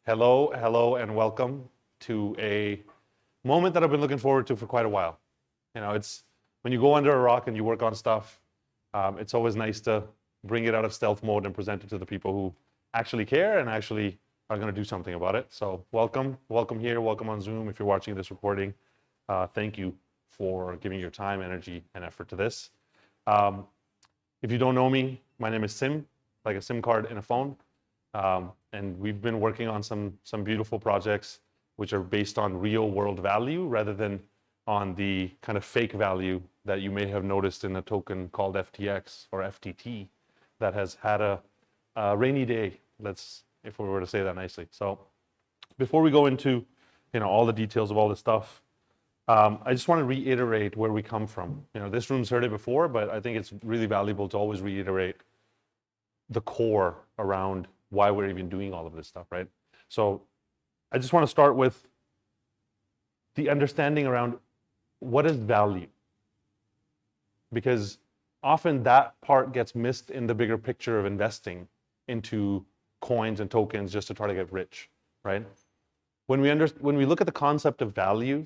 Hello, and welcome to a moment that I've been looking forward to for quite a while. It's when you go under a rock and you work on stuff, it's always nice to bring it out of stealth mode and present it to the people who actually care and actually are going to do something about it. So welcome here, welcome on Zoom. If you're watching this recording, thank you for giving your time, energy, and effort to this. If you don't know me, my name is Sim, like a SIM card in a phone. And we've been working on some beautiful projects which are based on real world value rather than on the kind of fake value that you may have noticed in a token called FTX or FTT that has had a rainy day, if we were to say that nicely. So before we go into all the details of all this stuff, I just want to reiterate where we come from. This room's heard it before, but I think it's really valuable to always reiterate the core around why we're even doing all of this stuff, right? So I just want to start with the understanding around what is value, because often that part gets missed in the bigger picture of investing into coins and tokens just to try to get rich, right? When we look at the concept of value,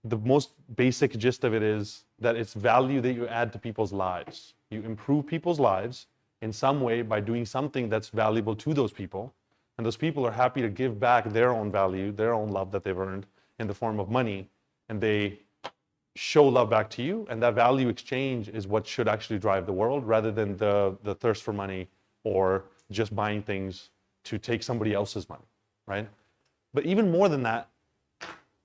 the most basic gist of it is that it's value that you add to people's lives. You improve people's lives in some way by doing something that's valuable to those people. And those people are happy to give back their own value, their own love that they've earned in the form of money. And they show love back to you. And that value exchange is what should actually drive the world rather than the thirst for money or just buying things to take somebody else's money, right? But even more than that,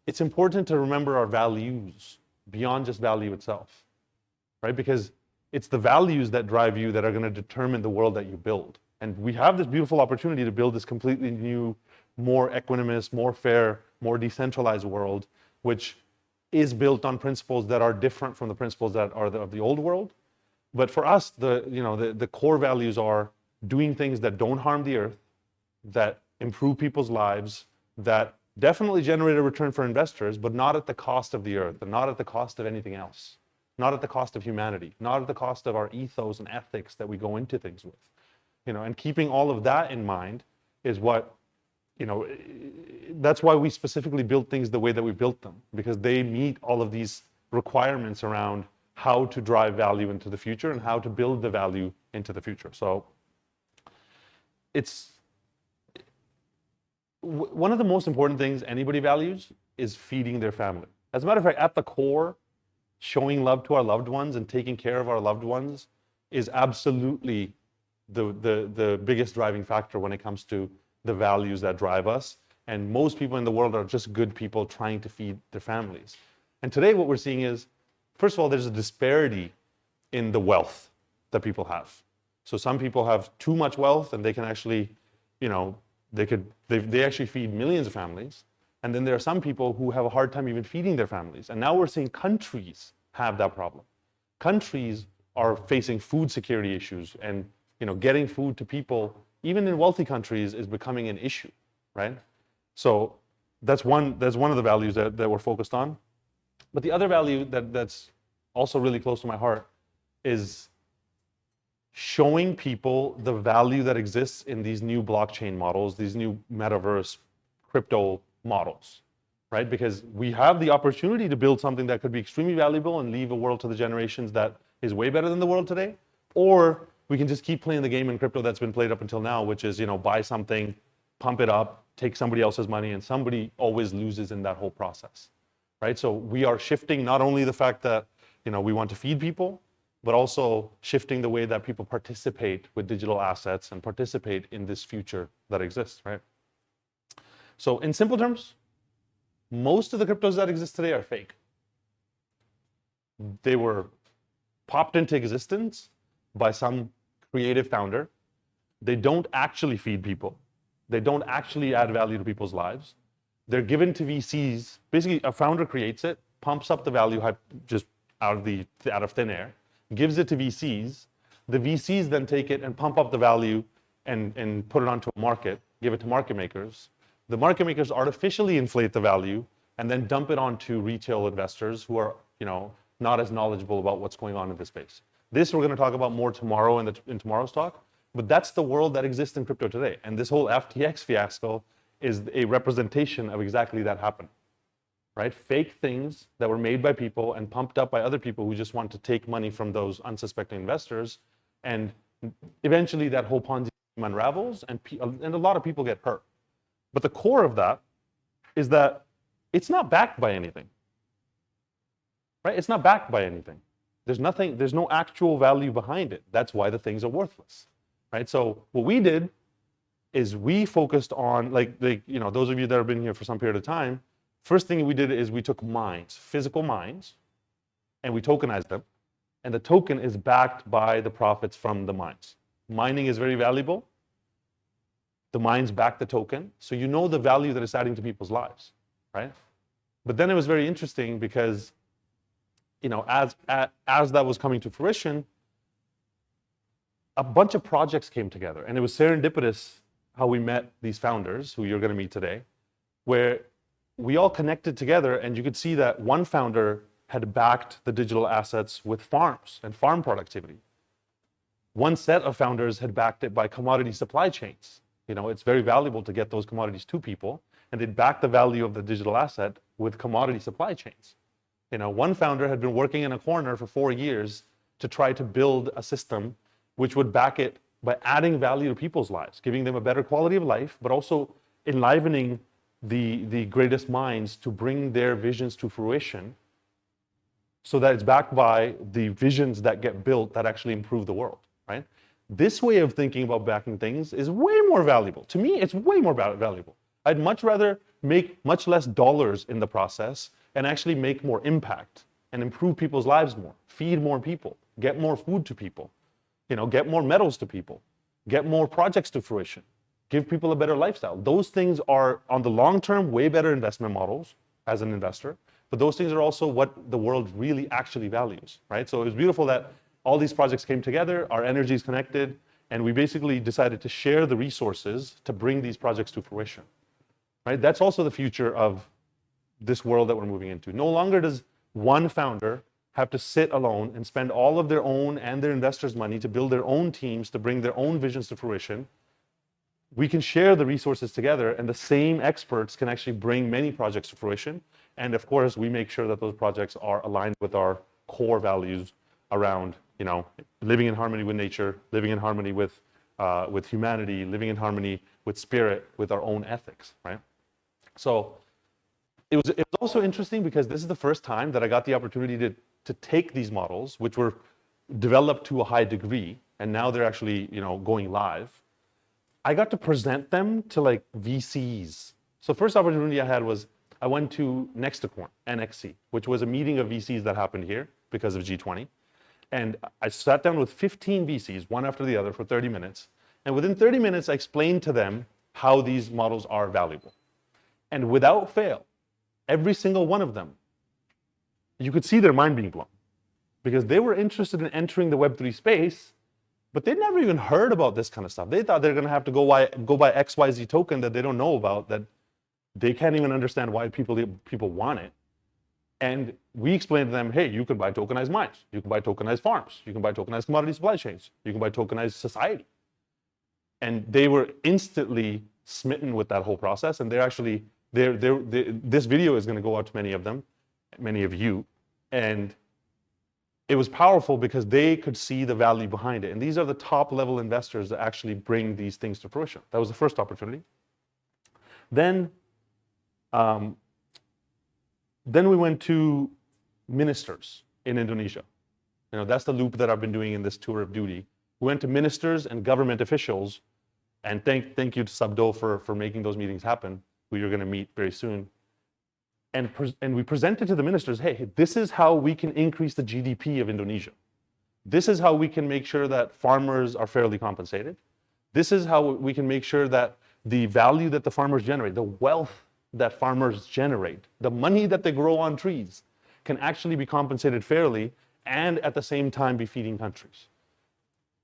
it's important to remember our values beyond just value itself, right? Because it's the values that drive you that are going to determine the world that you build. And we have this beautiful opportunity to build this completely new, more equanimous, more fair, more decentralized world, which is built on principles that are different from the principles that are of the old world. But for us, the core values are doing things that don't harm the earth, that improve people's lives, that definitely generate a return for investors, but not at the cost of the earth and not at the cost of anything else. Not at the cost of humanity, not at the cost of our ethos and ethics that we go into things with. And keeping all of that in mind is what, that's why we specifically built things the way that we built them, because they meet all of these requirements around how to drive value into the future and how to build the value into the future. So it's one of the most important things anybody values is feeding their family. As a matter of fact, at the core, showing love to our loved ones and taking care of our loved ones is absolutely the biggest driving factor when it comes to the values that drive us. And most people in the world are just good people trying to feed their families. And today what we're seeing is, first of all, there's a disparity in the wealth that people have. So some people have too much wealth and they can actually, they actually feed millions of families. And then there are some people who have a hard time even feeding their families. And now we're seeing countries have that problem. Countries are facing food security issues, and getting food to people, even in wealthy countries, is becoming an issue, right? So that's one of the values that we're focused on. But the other value that's also really close to my heart is showing people the value that exists in these new blockchain models, these new metaverse crypto models, right? Because we have the opportunity to build something that could be extremely valuable and leave a world to the generations that is way better than the world today. Or we can just keep playing the game in crypto that's been played up until now, which is, buy something, pump it up, take somebody else's money, and somebody always loses in that whole process, right? So we are shifting not only the fact that, we want to feed people, but also shifting the way that people participate with digital assets and participate in this future that exists, right? So in simple terms, most of the cryptos that exist today are fake. They were popped into existence by some creative founder. They don't actually feed people. They don't actually add value to people's lives. They're given to VCs. Basically, a founder creates it, pumps up the value just out of thin air, gives it to VCs. The VCs then take it and pump up the value and put it onto a market, give it to market makers. The market makers artificially inflate the value and then dump it onto retail investors who are, not as knowledgeable about what's going on in this space. This we're going to talk about more tomorrow in tomorrow's talk, But that's the world that exists in crypto today. And this whole FTX fiasco is a representation of exactly that happening, right? Fake things that were made by people and pumped up by other people who just want to take money from those unsuspecting investors. And eventually that whole Ponzi scheme unravels and a lot of people get hurt. But the core of that is that it's not backed by anything, right? It's not backed by anything. There's no actual value behind it. That's why the things are worthless, right? So what we did is we focused on, those of you that have been here for some period of time, first thing we did is we took mines, physical mines, and we tokenized them. And the token is backed by the profits from the mines. Mining is very valuable. The mines back the token, so you know the value that it's adding to people's lives, right? But then it was very interesting because, as that was coming to fruition, a bunch of projects came together, and it was serendipitous how we met these founders, who you're going to meet today, where we all connected together, and you could see that one founder had backed the digital assets with farms and farm productivity. One set of founders had backed it by commodity supply chains. It's very valuable to get those commodities to people, and they'd back the value of the digital asset with commodity supply chains. One founder had been working in a corner for 4 years to try to build a system which would back it by adding value to people's lives, giving them a better quality of life, but also enlivening the greatest minds to bring their visions to fruition, so that it's backed by the visions that get built that actually improve the world, right? This way of thinking about backing things is way more valuable. To me, it's way more valuable. I'd much rather make much less dollars in the process and actually make more impact and improve people's lives more, feed more people, get more food to people, get more metals to people, get more projects to fruition, give people a better lifestyle. Those things are, on the long term, way better investment models as an investor, but those things are also what the world really actually values, right? So it was beautiful that all these projects came together, our energies connected, and we basically decided to share the resources to bring these projects to fruition, right? That's also the future of this world that we're moving into. No longer does one founder have to sit alone and spend all of their own and their investors' money to build their own teams, to bring their own visions to fruition. We can share the resources together, and the same experts can actually bring many projects to fruition. And of course, we make sure that those projects are aligned with our core values around, living in harmony with nature, living in harmony with humanity, living in harmony with spirit, with our own ethics, right? So it was also interesting because this is the first time that I got the opportunity to take these models, which were developed to a high degree, and now they're actually, going live. I got to present them to VCs. So first opportunity I had was I went to Nextacorn, NXC, which was a meeting of VCs that happened here because of G20. And I sat down with 15 VCs, one after the other, for 30 minutes. And within 30 minutes, I explained to them how these models are valuable. And without fail, every single one of them, you could see their mind being blown, because they were interested in entering the Web3 space, but they'd never even heard about this kind of stuff. They thought they're going to have to go buy XYZ token that they don't know about, that they can't even understand why people want it. And we explained to them, hey, you can buy tokenized mines, you can buy tokenized farms, you can buy tokenized commodity supply chains, you can buy tokenized society. And they were instantly smitten with that whole process. And this video is going to go out to many of them, many of you. And it was powerful because they could see the value behind it. And these are the top level investors that actually bring these things to fruition. That was the first opportunity. Then we went to ministers in Indonesia. That's the loop that I've been doing in this tour of duty. We went to ministers and government officials, and thank you to Sabdo for making those meetings happen, who you're going to meet very soon. And we presented to the ministers, hey, this is how we can increase the GDP of Indonesia. This is how we can make sure that farmers are fairly compensated. This is how we can make sure that the value that the farmers generate, the wealth that farmers generate, the money that they grow on trees, can actually be compensated fairly and at the same time be feeding countries.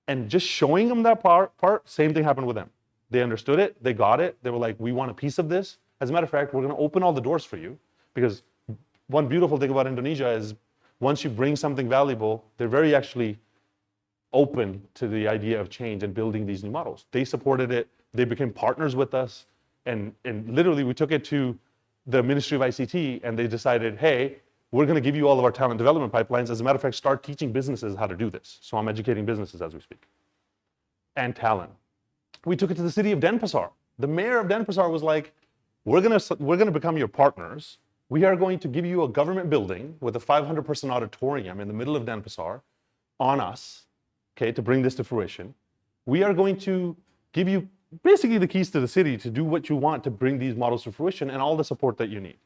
And just showing them that part, same thing happened with them. They understood it, they got it, they were like, we want a piece of this. As a matter of fact, we're going to open all the doors for you, because one beautiful thing about Indonesia is once you bring something valuable, they're very actually open to the idea of change and building these new models. They supported it. They became partners with us. And literally, we took it to the Ministry of ICT, and they decided, hey, we're going to give you all of our talent development pipelines. As a matter of fact, start teaching businesses how to do this. So I'm educating businesses as we speak. And talent. We took it to the city of Denpasar. The mayor of Denpasar was like, we're going to become your partners. We are going to give you a government building with a 500-person auditorium in the middle of Denpasar on us, okay, to bring this to fruition. We are going to give you basically the keys to the city to do what you want to bring these models to fruition and all the support that you need,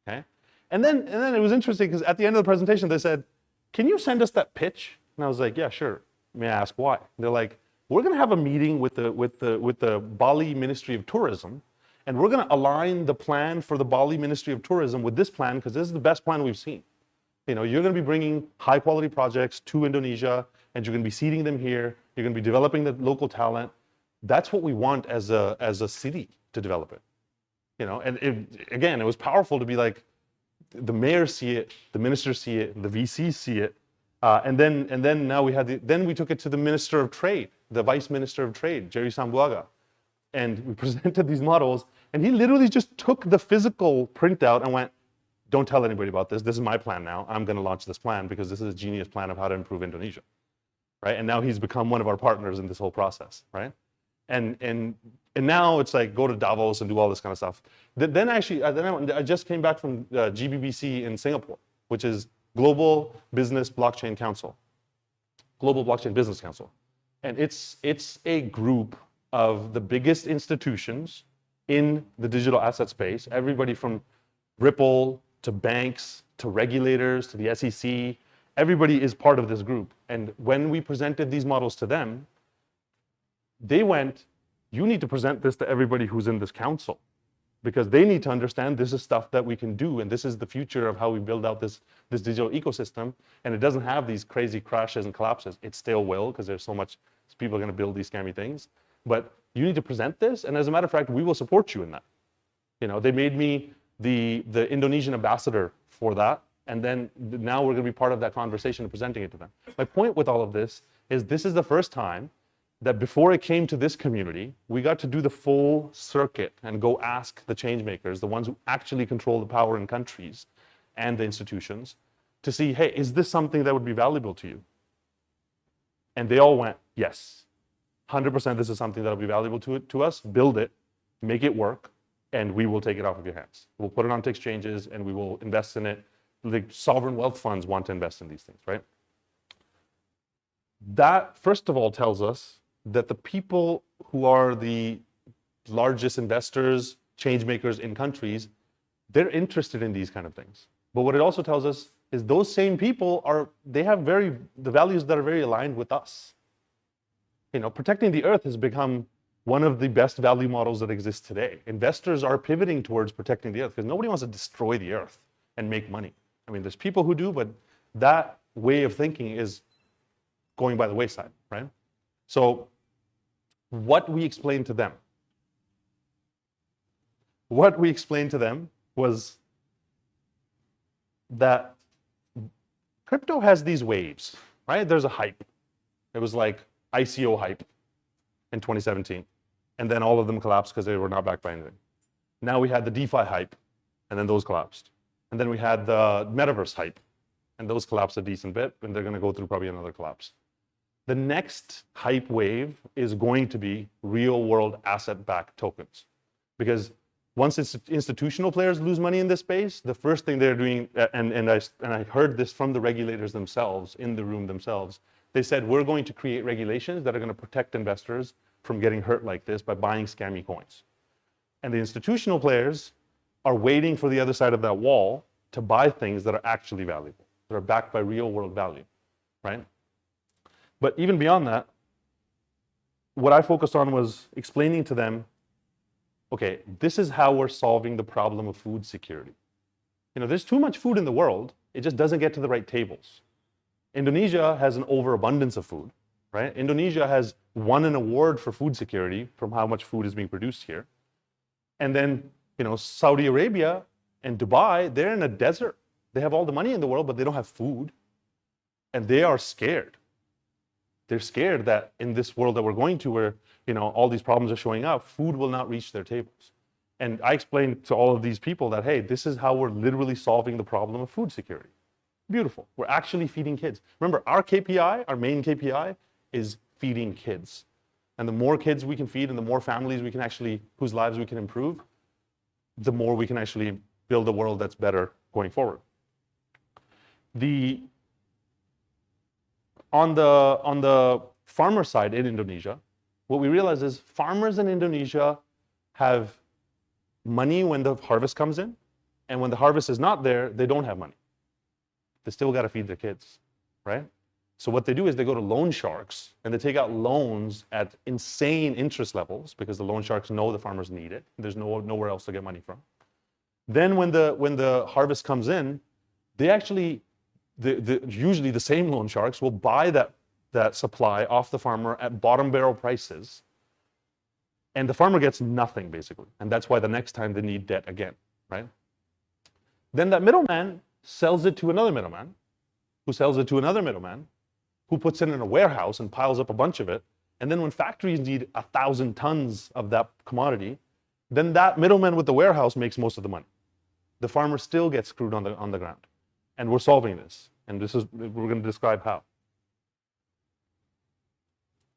okay? And then it was interesting because at the end of the presentation, they said, can you send us that pitch? And I was like, yeah, sure. May I ask why? They're like, we're going to have a meeting with the Bali Ministry of Tourism, and we're going to align the plan for the Bali Ministry of Tourism with this plan because this is the best plan we've seen. You know, you're going to be bringing high quality projects to Indonesia, and you're going to be seeding them here. You're going to be developing the local talent. That's what we want as a city to develop it. You know, and it was powerful to be like, the mayors see it, the ministers see it, the VCs see it, and then now we took it to the Minister of Trade, the Vice Minister of Trade, Jerry Sambuaga, and we presented these models, and he literally just took the physical printout and went, don't tell anybody about this. This is my plan now. I'm going to launch this plan because this is a genius plan of how to improve Indonesia, right? And now he's become one of our partners in this whole process, right? And now it's like go to Davos and do all this kind of stuff. Then I just came back from GBBC in Singapore, which is Global Business Blockchain Council, Global Blockchain Business Council, and it's a group of the biggest institutions in the digital asset space. Everybody from Ripple to banks to regulators to the SEC, everybody is part of this group. And when we presented these models to them, they went, you need to present this to everybody who's in this council because they need to understand this is stuff that we can do and this is the future of how we build out this digital ecosystem, and it doesn't have these crazy crashes and collapses. It still will because there's so much people are going to build these scammy things, but you need to present this, and as a matter of fact, we will support you in that. You know, they made me the Indonesian ambassador for that, and then now we're going to be part of that conversation and presenting it to them. My point with all of this is the first time that before it came to this community, we got to do the full circuit and go ask the change makers, the ones who actually control the power in countries and the institutions, to see, hey, is this something that would be valuable to you? And they all went, yes, 100% this is something that will be valuable to us, build it, make it work, and we will take it off of your hands. We'll put it onto exchanges and we will invest in it. The sovereign wealth funds want to invest in these things, right? That, first of all, tells us that the people who are the largest investors, change makers in countries, they're interested in these kind of things. But what it also tells us is those same people have the values that are very aligned with us. You know, protecting the earth has become one of the best value models that exists today. Investors are pivoting towards protecting the earth because nobody wants to destroy the earth and make money. I mean, there's people who do, but that way of thinking is going by the wayside, right? So what we explained to them was that crypto has these waves, right? There's a hype. It was like ICO hype in 2017. And then all of them collapsed because they were not backed by anything. Now we had the DeFi hype, and then those collapsed. And then we had the metaverse hype, and those collapsed a decent bit, and they're going to go through probably another collapse. The next hype wave is going to be real-world asset-backed tokens, because once institutional players lose money in this space, the first thing they're doing, and I heard this from the regulators themselves, in the room themselves, they said, we're going to create regulations that are going to protect investors from getting hurt like this by buying scammy coins. And the institutional players are waiting for the other side of that wall to buy things that are actually valuable, that are backed by real-world value, right? But even beyond that, what I focused on was explaining to them, okay, this is how we're solving the problem of food security. You know, there's too much food in the world, it just doesn't get to the right tables. Indonesia has an overabundance of food, right? Indonesia has won an award for food security from how much food is being produced here. And then, you know, Saudi Arabia and Dubai, they're in a desert. They have all the money in the world, but they don't have food. And they are scared. They're scared that in this world that we're going to, where all these problems are showing up, food will not reach their tables. And I explained to all of these people that, hey, this is how we're literally solving the problem of food security. Beautiful. We're actually feeding kids. Remember, our KPI, our main KPI, is feeding kids. And the more kids we can feed and the more families we can actually, whose lives we can improve, the more we can actually build a world that's better going forward. On the farmer side in Indonesia, what we realize is farmers in Indonesia have money when the harvest comes in, and when the harvest is not there, they don't have money. They still got to feed their kids, right? So what they do is they go to loan sharks and they take out loans at insane interest levels because the loan sharks know the farmers need it. There's nowhere else to get money from. Then when the harvest comes in, they actually, usually the same loan sharks will buy that supply off the farmer at bottom barrel prices, and the farmer gets nothing basically. And that's why the next time they need debt again, right? Then that middleman sells it to another middleman, who sells it to another middleman, who puts it in a warehouse and piles up a bunch of it. And then when factories need 1,000 tons of that commodity, then that middleman with the warehouse makes most of the money. The farmer still gets screwed on the ground. And we're solving this. And we're going to describe how.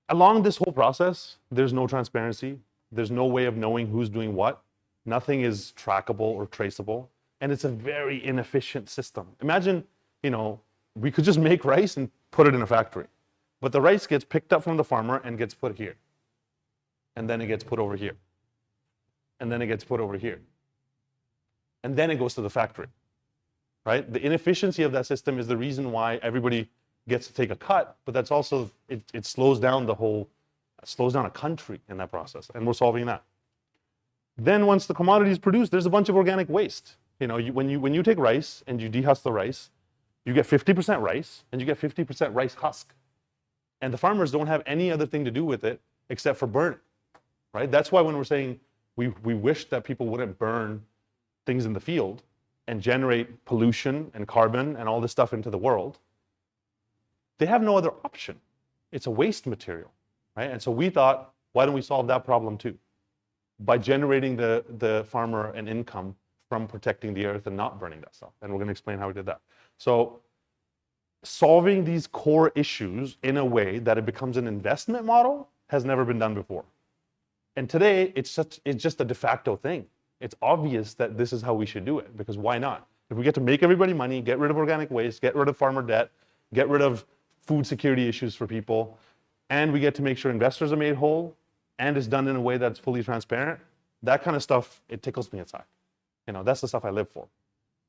Along this whole process, there's no transparency. There's no way of knowing who's doing what. Nothing is trackable or traceable. And it's a very inefficient system. Imagine, we could just make rice and put it in a factory. But the rice gets picked up from the farmer and gets put here. And then it gets put over here. And then it gets put over here. And then it goes to the factory, right? The inefficiency of that system is the reason why everybody gets to take a cut, but that's also, it slows down a country in that process, and we're solving that. Then once the commodity is produced, there's a bunch of organic waste. When you take rice and you dehusk the rice, you get 50% rice and you get 50% rice husk. And the farmers don't have any other thing to do with it except for burn it, right? That's why when we're saying we wish that people wouldn't burn things in the field and generate pollution and carbon and all this stuff into the world, they have no other option. It's a waste material, right? And so we thought, why don't we solve that problem too? By generating the farmer an income from protecting the earth and not burning that stuff. And we're going to explain how we did that. So solving these core issues in a way that it becomes an investment model has never been done before. And today, it's just a de facto thing. It's obvious that this is how we should do it, because why not? If we get to make everybody money, get rid of organic waste, get rid of farmer debt, get rid of food security issues for people, and we get to make sure investors are made whole, and it's done in a way that's fully transparent, that kind of stuff, it tickles me inside. That's the stuff I live for.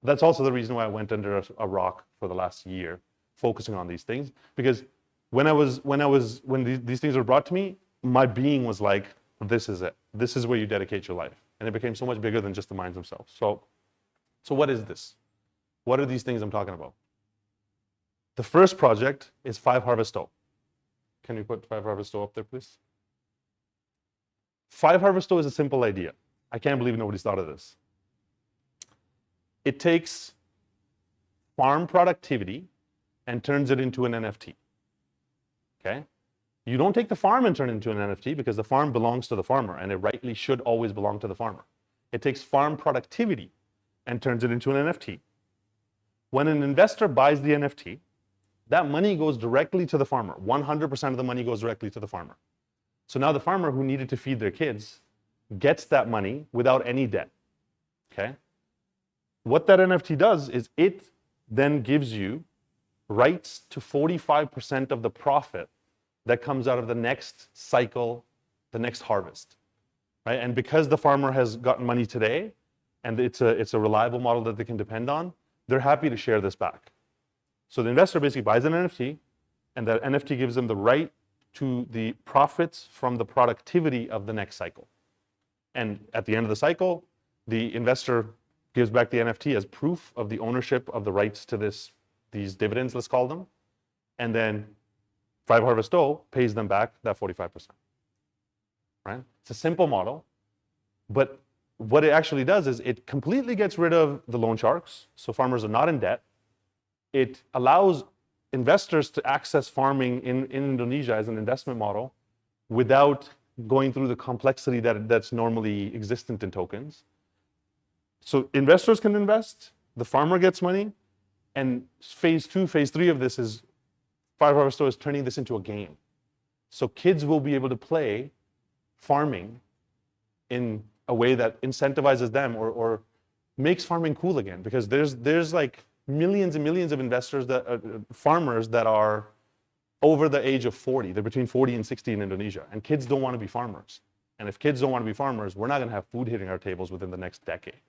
That's also the reason why I went under a rock for the last year, focusing on these things, because when these things were brought to me, my being was like, this is it. This is where you dedicate your life. And it became so much bigger than just the mines themselves. So what is this? What are these things I'm talking about? The first project is 5HarvestO. Can you put 5HarvestO up there, please? 5HarvestO is a simple idea. I can't believe nobody's thought of this. It takes farm productivity and turns it into an NFT. Okay? You don't take the farm and turn it into an NFT because the farm belongs to the farmer, and it rightly should always belong to the farmer. It takes farm productivity and turns it into an NFT. When an investor buys the NFT, that money goes directly to the farmer. 100% of the money goes directly to the farmer. So now the farmer who needed to feed their kids gets that money without any debt. Okay? What that NFT does is it then gives you rights to 45% of the profit that comes out of the next cycle, the next harvest, right? And because the farmer has gotten money today, and it's a reliable model that they can depend on, they're happy to share this back. So the investor basically buys an NFT, and that NFT gives them the right to the profits from the productivity of the next cycle. And at the end of the cycle, the investor gives back the NFT as proof of the ownership of the rights to these dividends, let's call them, and then 5HarvestO pays them back that 45%, right? It's a simple model, but what it actually does is it completely gets rid of the loan sharks, so farmers are not in debt. It allows investors to access farming in Indonesia as an investment model without going through the complexity that's normally existent in tokens. So investors can invest, the farmer gets money, and phase 2, phase 3 of this is 5HarvestO is turning this into a game. So kids will be able to play farming in a way that incentivizes them or makes farming cool again, because there's like millions and millions of investors farmers that are over the age of 40. They're between 40 and 60 in Indonesia, and kids don't want to be farmers. And if kids don't want to be farmers, we're not going to have food hitting our tables within the next decade,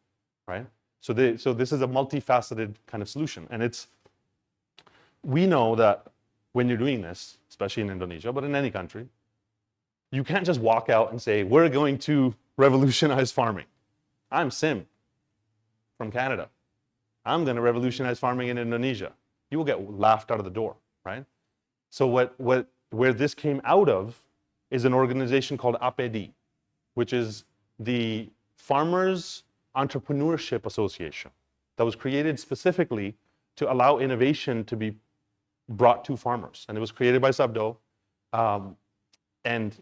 right? So this is a multifaceted kind of solution, and we know that when you're doing this, especially in Indonesia, but in any country, you can't just walk out and say, we're going to revolutionize farming. I'm Sim from Canada. I'm going to revolutionize farming in Indonesia. You will get laughed out of the door, right? So where this came out of is an organization called APD, which is the Farmers Entrepreneurship Association that was created specifically to allow innovation to be brought to farmers. And it was created by Subdo. And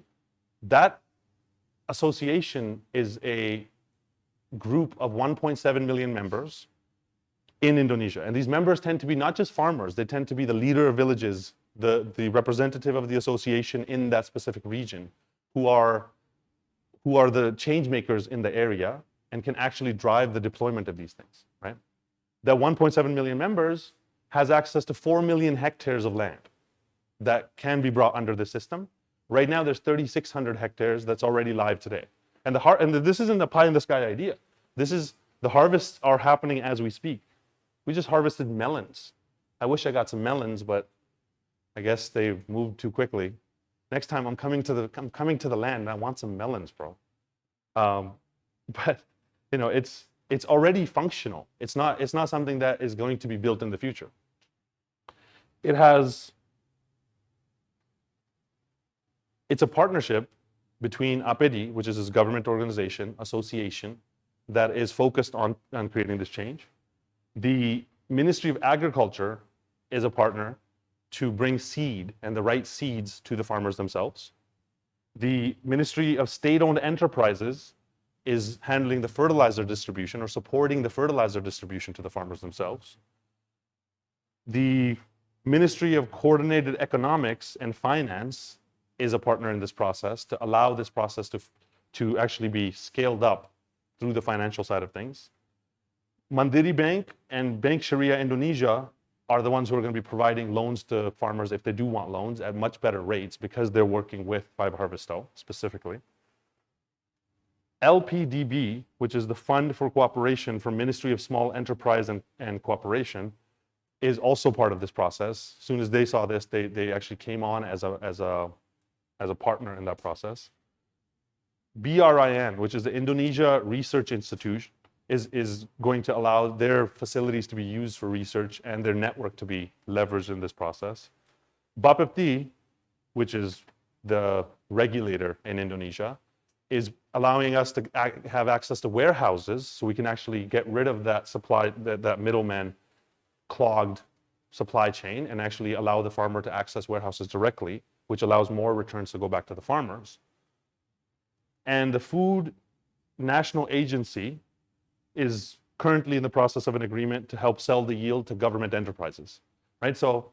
that association is a group of 1.7 million members in Indonesia. And these members tend to be not just farmers, they tend to be the leader of villages, the representative of the association in that specific region, who are the change makers in the area and can actually drive the deployment of these things, right? That 1.7 million members has access to 4 million hectares of land that can be brought under the system. Right now, there's 3,600 hectares that's already live today. And this isn't a pie in the sky idea. The harvests are happening as we speak. We just harvested melons. I wish I got some melons, but I guess they moved too quickly. Next time I'm coming to the land and I want some melons, bro. But you know, it's already functional. It's not something that is going to be built in the future. It's a partnership between APD, which is this government organization, association, that is focused on creating this change. The Ministry of Agriculture is a partner to bring seed and the right seeds to the farmers themselves. The Ministry of State-Owned Enterprises is handling the fertilizer distribution or supporting the fertilizer distribution to the farmers themselves. The Ministry of Coordinated Economics and Finance is a partner in this process to allow this process to actually be scaled up through the financial side of things. Mandiri Bank and Bank Sharia Indonesia are the ones who are going to be providing loans to farmers if they do want loans at much better rates because they're working with 5HarvestO specifically. LPDB, which is the Fund for Cooperation for Ministry of Small Enterprise and Cooperation, is also part of this process. As soon as they saw this, they actually came on as a partner in that process. BRIN, which is the Indonesia Research Institute, is going to allow their facilities to be used for research and their network to be leveraged in this process. Bapepti, which is the regulator in Indonesia, is allowing us to have access to warehouses so we can actually get rid of that that middleman clogged supply chain and actually allow the farmer to access warehouses directly, which allows more returns to go back to the farmers. And the Food National Agency is currently in the process of an agreement to help sell the yield to government enterprises, right? So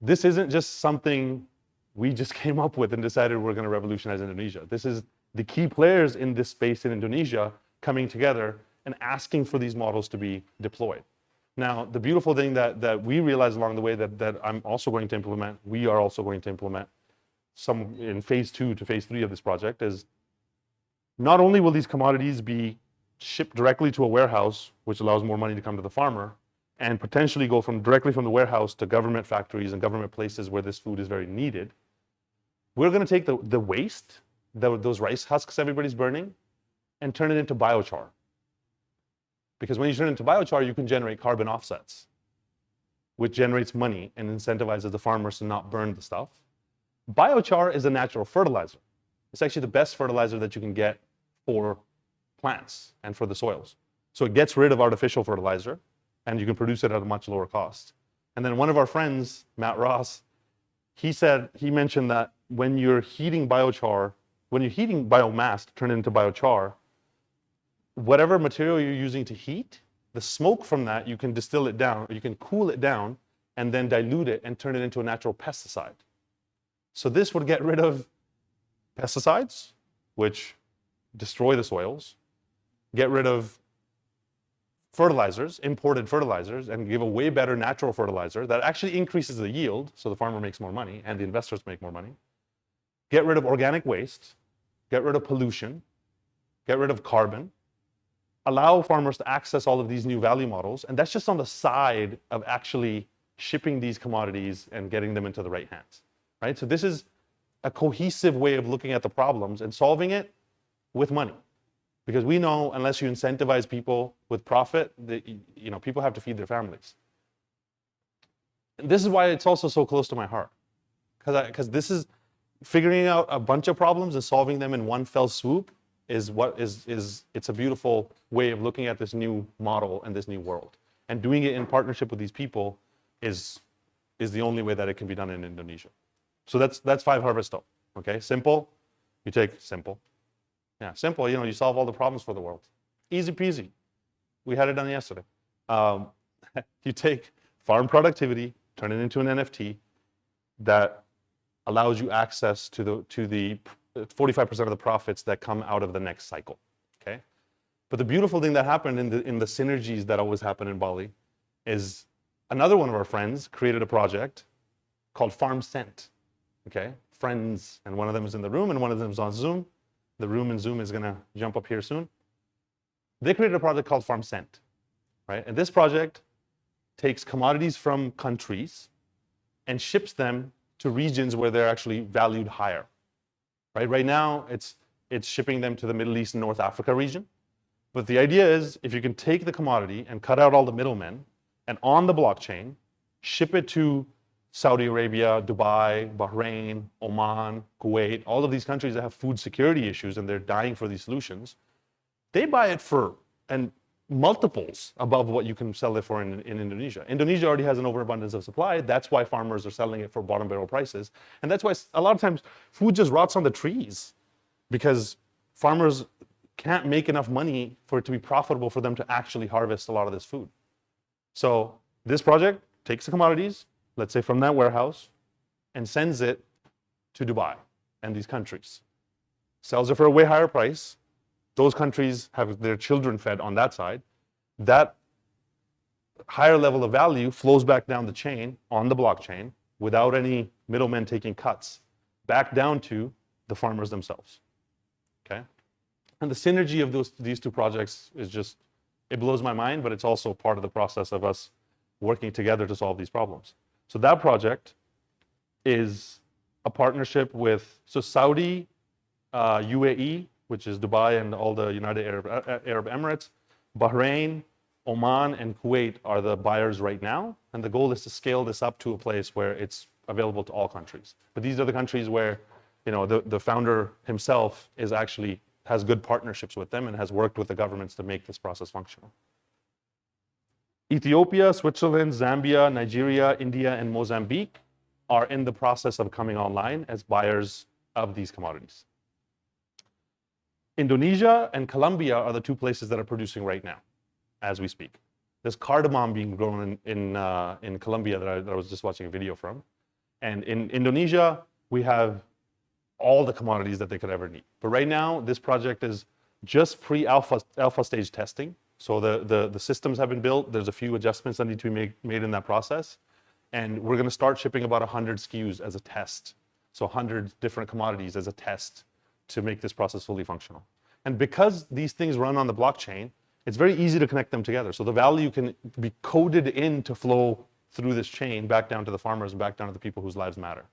this isn't just something we just came up with and decided we're going to revolutionize Indonesia. This is the key players in this space in Indonesia coming together and asking for these models to be deployed. Now, the beautiful thing that we realized along the way that I'm also going to implement, we are also going to implement some in phase 2 to phase 3 of this project, is not only will these commodities be shipped directly to a warehouse, which allows more money to come to the farmer, and potentially go directly from the warehouse to government factories and government places where this food is very needed. We're going to take the waste, those rice husks everybody's burning, and turn it into biochar. Because when you turn it into biochar, you can generate carbon offsets, which generates money and incentivizes the farmers to not burn the stuff. Biochar is a natural fertilizer. It's actually the best fertilizer that you can get for plants and for the soils. So it gets rid of artificial fertilizer, and you can produce it at a much lower cost. And then one of our friends, Matt Ross, he mentioned that when you're heating biomass to turn it into biochar, whatever material you're using to heat, the smoke from that, you can distill it down, or you can cool it down and then dilute it and turn it into a natural pesticide. So this would get rid of pesticides, which destroy the soils, get rid of fertilizers, imported fertilizers, and give a way better natural fertilizer that actually increases the yield, so the farmer makes more money and the investors make more money. Get rid of organic waste, get rid of pollution, get rid of carbon, allow farmers to access all of these new value models, and that's just on the side of actually shipping these commodities and getting them into the right hands, right? So this is a cohesive way of looking at the problems and solving it with money. Because we know unless you incentivize people with profit, people have to feed their families. And this is why it's also so close to my heart. Because this is figuring out a bunch of problems and solving them in one fell swoop is it's a beautiful way of looking at this new model and this new world. And doing it in partnership with these people is the only way that it can be done in Indonesia. So that's 5HarvestO. Okay, simple. You take simple. Yeah, simple. You solve all the problems for the world. Easy peasy. We had it done yesterday. You take farm productivity, turn it into an NFT that allows you access to the 45% of the profits that come out of the next cycle. Okay, but the beautiful thing that happened in the synergies that always happen in Bali is another one of our friends created a project called Farmsent. Okay, friends, and one of them is in the room and one of them is on Zoom. The room in Zoom is going to jump up here soon. They created a project called Farmsent, right? And this project takes commodities from countries and ships them to regions where they're actually valued higher, right? Right now, it's shipping them to the Middle East and North Africa region. But the idea is if you can take the commodity and cut out all the middlemen and on the blockchain, ship it to Saudi Arabia, Dubai, Bahrain, Oman, Kuwait, all of these countries that have food security issues and they're dying for these solutions, they buy it for and multiples above what you can sell it for in Indonesia. Indonesia already has an overabundance of supply. That's why farmers are selling it for bottom barrel prices. And that's why a lot of times food just rots on the trees because farmers can't make enough money for it to be profitable for them to actually harvest a lot of this food. So this project takes the commodities, let's say from that warehouse, and sends it to Dubai and these countries. Sells it for a way higher price. Those countries have their children fed on that side. That higher level of value flows back down the chain on the blockchain without any middlemen taking cuts, back down to the farmers themselves. Okay? And the synergy of these two projects is just, it blows my mind, but it's also part of the process of us working together to solve these problems. So that project is a partnership with Saudi, UAE, which is Dubai and all the United Arab Emirates, Bahrain, Oman, and Kuwait are the buyers right now. And the goal is to scale this up to a place where it's available to all countries. But these are the countries where the founder himself has good partnerships with them and has worked with the governments to make this process functional. Ethiopia, Switzerland, Zambia, Nigeria, India, and Mozambique are in the process of coming online as buyers of these commodities. Indonesia and Colombia are the two places that are producing right now, as we speak. There's cardamom being grown in Colombia that I was just watching a video from. And in Indonesia, we have all the commodities that they could ever need. But right now, this project is just pre-alpha stage testing. So the systems have been built. There's a few adjustments that need to be made in that process. And we're going to start shipping about 100 SKUs as a test. So 100 different commodities as a test to make this process fully functional. And because these things run on the blockchain, it's very easy to connect them together. So the value can be coded in to flow through this chain back down to the farmers and back down to the people whose lives matter.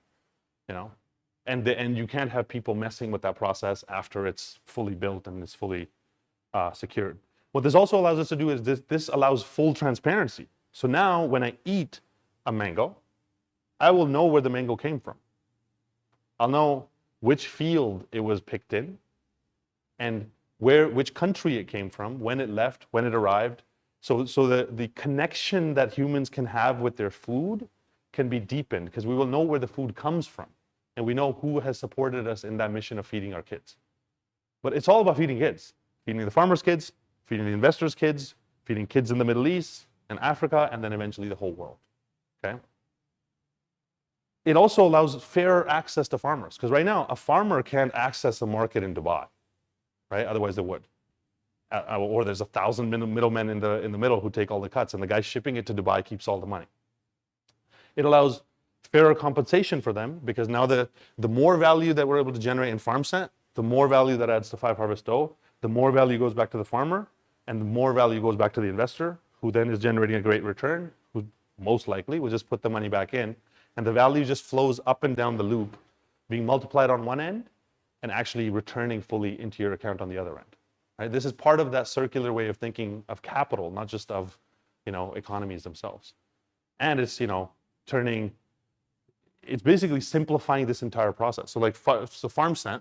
And you can't have people messing with that process after it's fully built and it's fully secured. What this also allows us to do is this allows full transparency. So now when I eat a mango, I will know where the mango came from. I'll know which field it was picked in and which country it came from, when it left, when it arrived. So the connection that humans can have with their food can be deepened because we will know where the food comes from. And we know who has supported us in that mission of feeding our kids. But it's all about feeding kids, feeding the farmers' kids, feeding the investors' kids, feeding kids in the Middle East and Africa, and then eventually the whole world, okay? It also allows fair access to farmers, because right now, a farmer can't access a market in Dubai, right? Otherwise they would. Or there's 1,000 middlemen in the middle who take all the cuts, and the guy shipping it to Dubai keeps all the money. It allows fairer compensation for them, because now the more value that we're able to generate in Farmsent, the more value that adds to 5HarvestO, the more value goes back to the farmer, and the more value goes back to the investor, who then is generating a great return, who most likely will just put the money back in, and the value just flows up and down the loop, being multiplied on one end, and actually returning fully into your account on the other end. Right? This is part of that circular way of thinking of capital, not just of, economies themselves. And it's, it's basically simplifying this entire process. So Farmsent,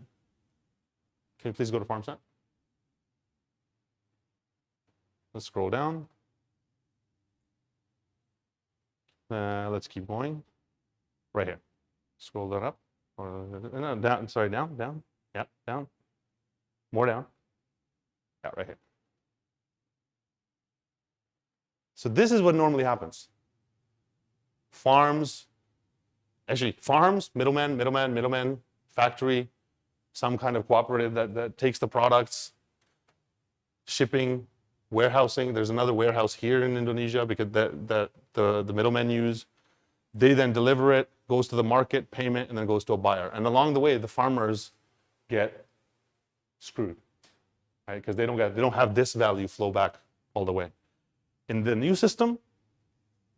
can you please go to Farmsent? Let's scroll down. Let's keep going. Right here. Scroll that up. No, down. Sorry, down. Yeah, down. More down. Yeah, right here. So this is what normally happens. Farms, middleman, factory, some kind of cooperative that takes the products, shipping, warehousing. There's another warehouse here in Indonesia because the middlemen use. They then deliver it, goes to the market, payment, and then goes to a buyer. And along the way, the farmers get screwed, right? Because they don't have this value flow back all the way. In the new system,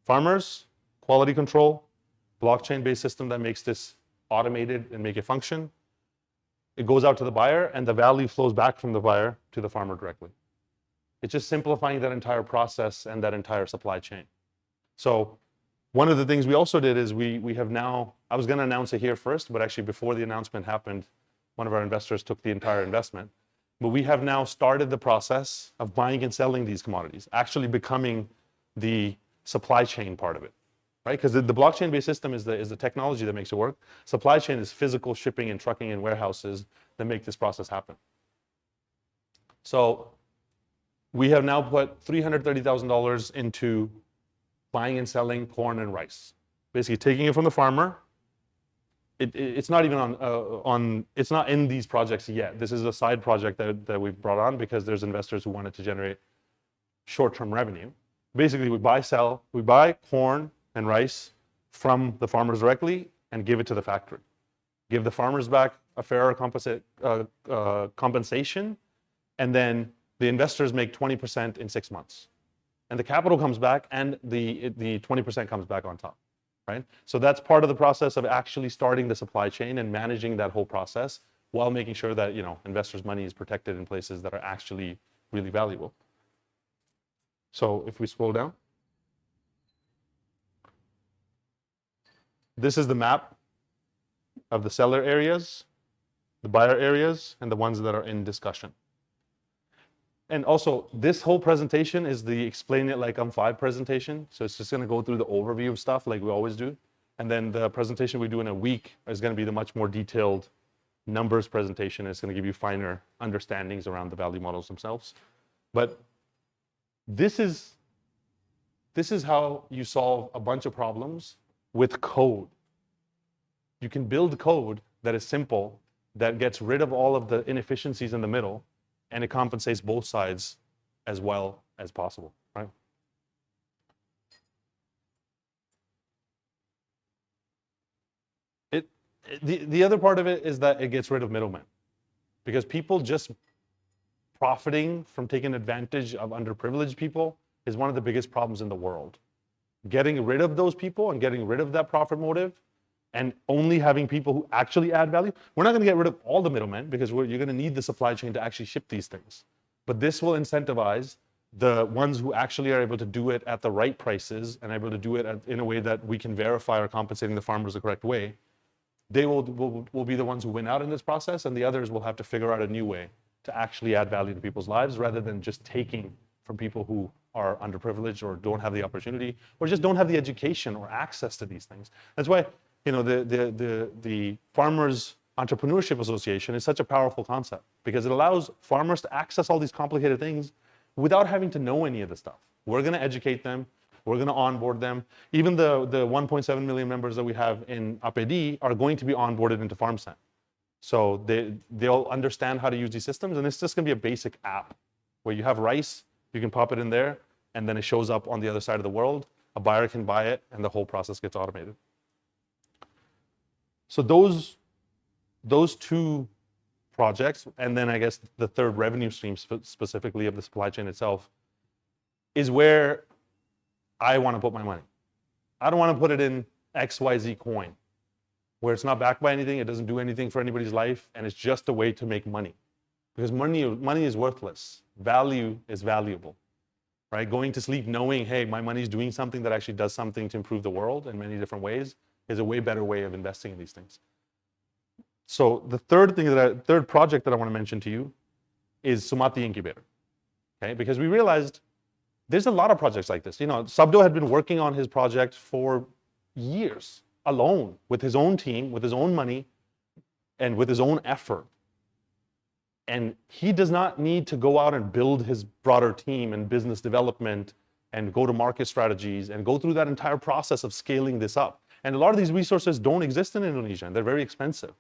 farmers, quality control, blockchain-based system that makes this automated and make it function. It goes out to the buyer, and the value flows back from the buyer to the farmer directly. It's just simplifying that entire process and that entire supply chain. So one of the things we also did is we have now, I was going to announce it here first, but actually before the announcement happened, one of our investors took the entire investment. But we have now started the process of buying and selling these commodities, actually becoming the supply chain part of it, right? Because the blockchain-based system is the technology that makes it work. Supply chain is physical shipping and trucking and warehouses that make this process happen. So we have now put $330,000 into buying and selling corn and rice. Basically taking it from the farmer. It's not even it's not in these projects yet. This is a side project that we've brought on because there's investors who wanted to generate short-term revenue. Basically, we buy corn and rice from the farmers directly and give it to the factory. Give the farmers back a fairer compensation, and then the investors make 20% in 6 months. And the capital comes back, and the 20% comes back on top, right? So that's part of the process of actually starting the supply chain and managing that whole process while making sure that, investors' money is protected in places that are actually really valuable. So if we scroll down, this is the map of the seller areas, the buyer areas, and the ones that are in discussion. And also, this whole presentation is the explain it like I'm 5 presentation. So it's just going to go through the overview of stuff like we always do. And then the presentation we do in a week is going to be the much more detailed numbers presentation. It's going to give you finer understandings around the value models themselves. But this is how you solve a bunch of problems with code. You can build code that is simple, that gets rid of all of the inefficiencies in the middle, and it compensates both sides as well as possible, right? The other part of it is that it gets rid of middlemen, because people just profiting from taking advantage of underprivileged people is one of the biggest problems in the world. Getting rid of those people and getting rid of that profit motive and only having people who actually add value. We're not going to get rid of all the middlemen because you're going to need the supply chain to actually ship these things. But this will incentivize the ones who actually are able to do it at the right prices and able to do it in a way that we can verify are compensating the farmers the correct way. They will be the ones who win out in this process, and the others will have to figure out a new way to actually add value to people's lives rather than just taking from people who are underprivileged or don't have the opportunity or just don't have the education or access to these things. That's why, you know, the Farmers Entrepreneurship Association is such a powerful concept, because it allows farmers to access all these complicated things without having to know any of the stuff. We're going to educate them. We're going to onboard them. Even the 1.7 million members that we have in APD are going to be onboarded into Farmsent. So they'll understand how to use these systems, and it's just going to be a basic app where you have rice, you can pop it in there, and then it shows up on the other side of the world. A buyer can buy it, and the whole process gets automated. So those two projects, and then I guess the third revenue stream specifically of the supply chain itself, is where I want to put my money. I don't want to put it in XYZ coin, where it's not backed by anything, it doesn't do anything for anybody's life, and it's just a way to make money. Because money is worthless. Value is valuable, right? Going to sleep knowing, hey, my money's doing something that actually does something to improve the world in many different ways is a way better way of investing in these things. So the third project that I want to mention to you is Sumati Incubator, okay? Because we realized there's a lot of projects like this. You know, Sabdo had been working on his project for years alone with his own team, with his own money, and with his own effort. And he does not need to go out and build his broader team and business development and go to market strategies and go through that entire process of scaling this up. And a lot of these resources don't exist in Indonesia, and they're very expensive.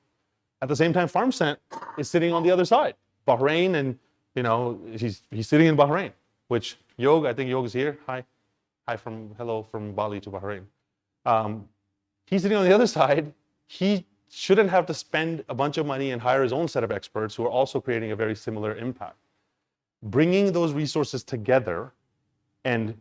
At the same time, Farmsent is sitting on the other side, Bahrain, and you know, he's sitting in Bahrain, which I think Yog is here. Hello from Bali to Bahrain. He's sitting on the other side. He shouldn't have to spend a bunch of money and hire his own set of experts who are also creating a very similar impact. Bringing those resources together and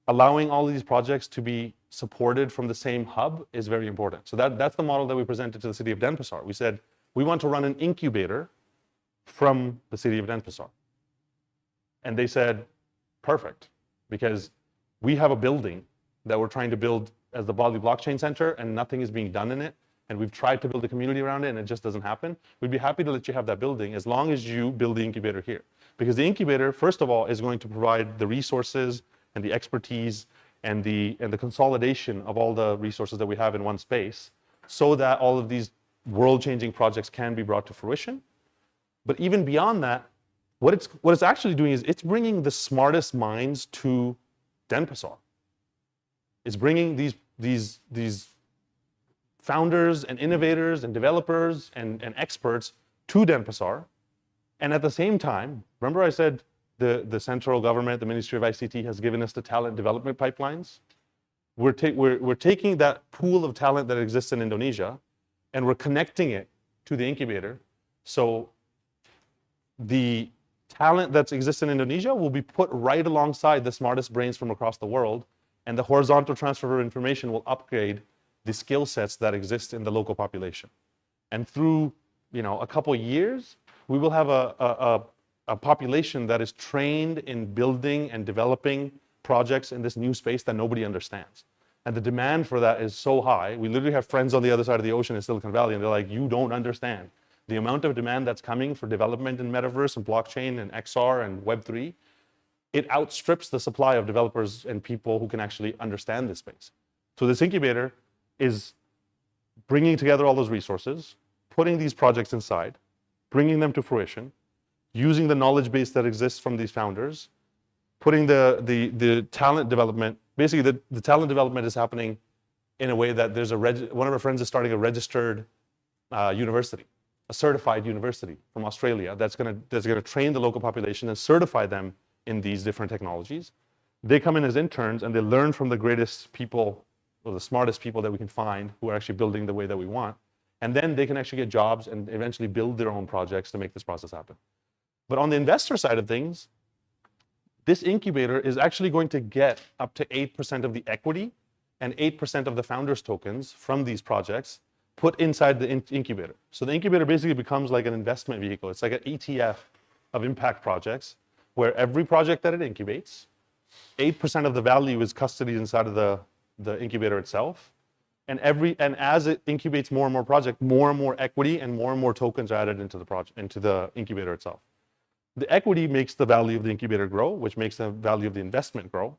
allowing all of these projects to be supported from the same hub is very important. So that's the model that we presented to the city of Denpasar. We said, we want to run an incubator from the city of Denpasar. And they said, perfect, because we have a building that we're trying to build as the Bali Blockchain Center, and nothing is being done in it. And we've tried to build a community around it, and it just doesn't happen. We'd be happy to let you have that building as long as you build the incubator here. Because the incubator, first of all, is going to provide the resources and the expertise and the consolidation of all the resources that we have in one space, so that all of these world-changing projects can be brought to fruition. But even beyond that, what it's actually doing is it's bringing the smartest minds to Denpasar. It's bringing these founders and innovators and developers and experts to Denpasar. And at the same time, remember I said the central government, the Ministry of ICT, has given us the talent development pipelines? We're taking that pool of talent that exists in Indonesia, and we're connecting it to the incubator. So the talent that exists in Indonesia will be put right alongside the smartest brains from across the world, and the horizontal transfer of information will upgrade the skill sets that exist in the local population. And through, you know, a couple years, we will have a population that is trained in building and developing projects in this new space that nobody understands. And the demand for that is so high. We literally have friends on the other side of the ocean in Silicon Valley, and they're like, you don't understand. The amount of demand that's coming for development in metaverse and blockchain and XR and Web3, it outstrips the supply of developers and people who can actually understand this space. So this incubator is bringing together all those resources, putting these projects inside, bringing them to fruition, using the knowledge base that exists from these founders, putting the talent development. Basically, the talent development is happening in a way that there's one of our friends is starting a registered university, a certified university from Australia that's gonna train the local population and certify them in these different technologies. They come in as interns and they learn from the greatest people, or the smartest people that we can find, who are actually building the way that we want. And then they can actually get jobs and eventually build their own projects to make this process happen. But on the investor side of things, this incubator is actually going to get up to 8% of the equity and 8% of the founders' tokens from these projects put inside the incubator. So the incubator basically becomes like an investment vehicle. It's like an ETF of impact projects, where every project that it incubates, 8% of the value is custodied inside of the incubator itself. And as it incubates more and more projects, more and more equity and more tokens are added into the incubator itself. The equity makes the value of the incubator grow, which makes the value of the investment grow.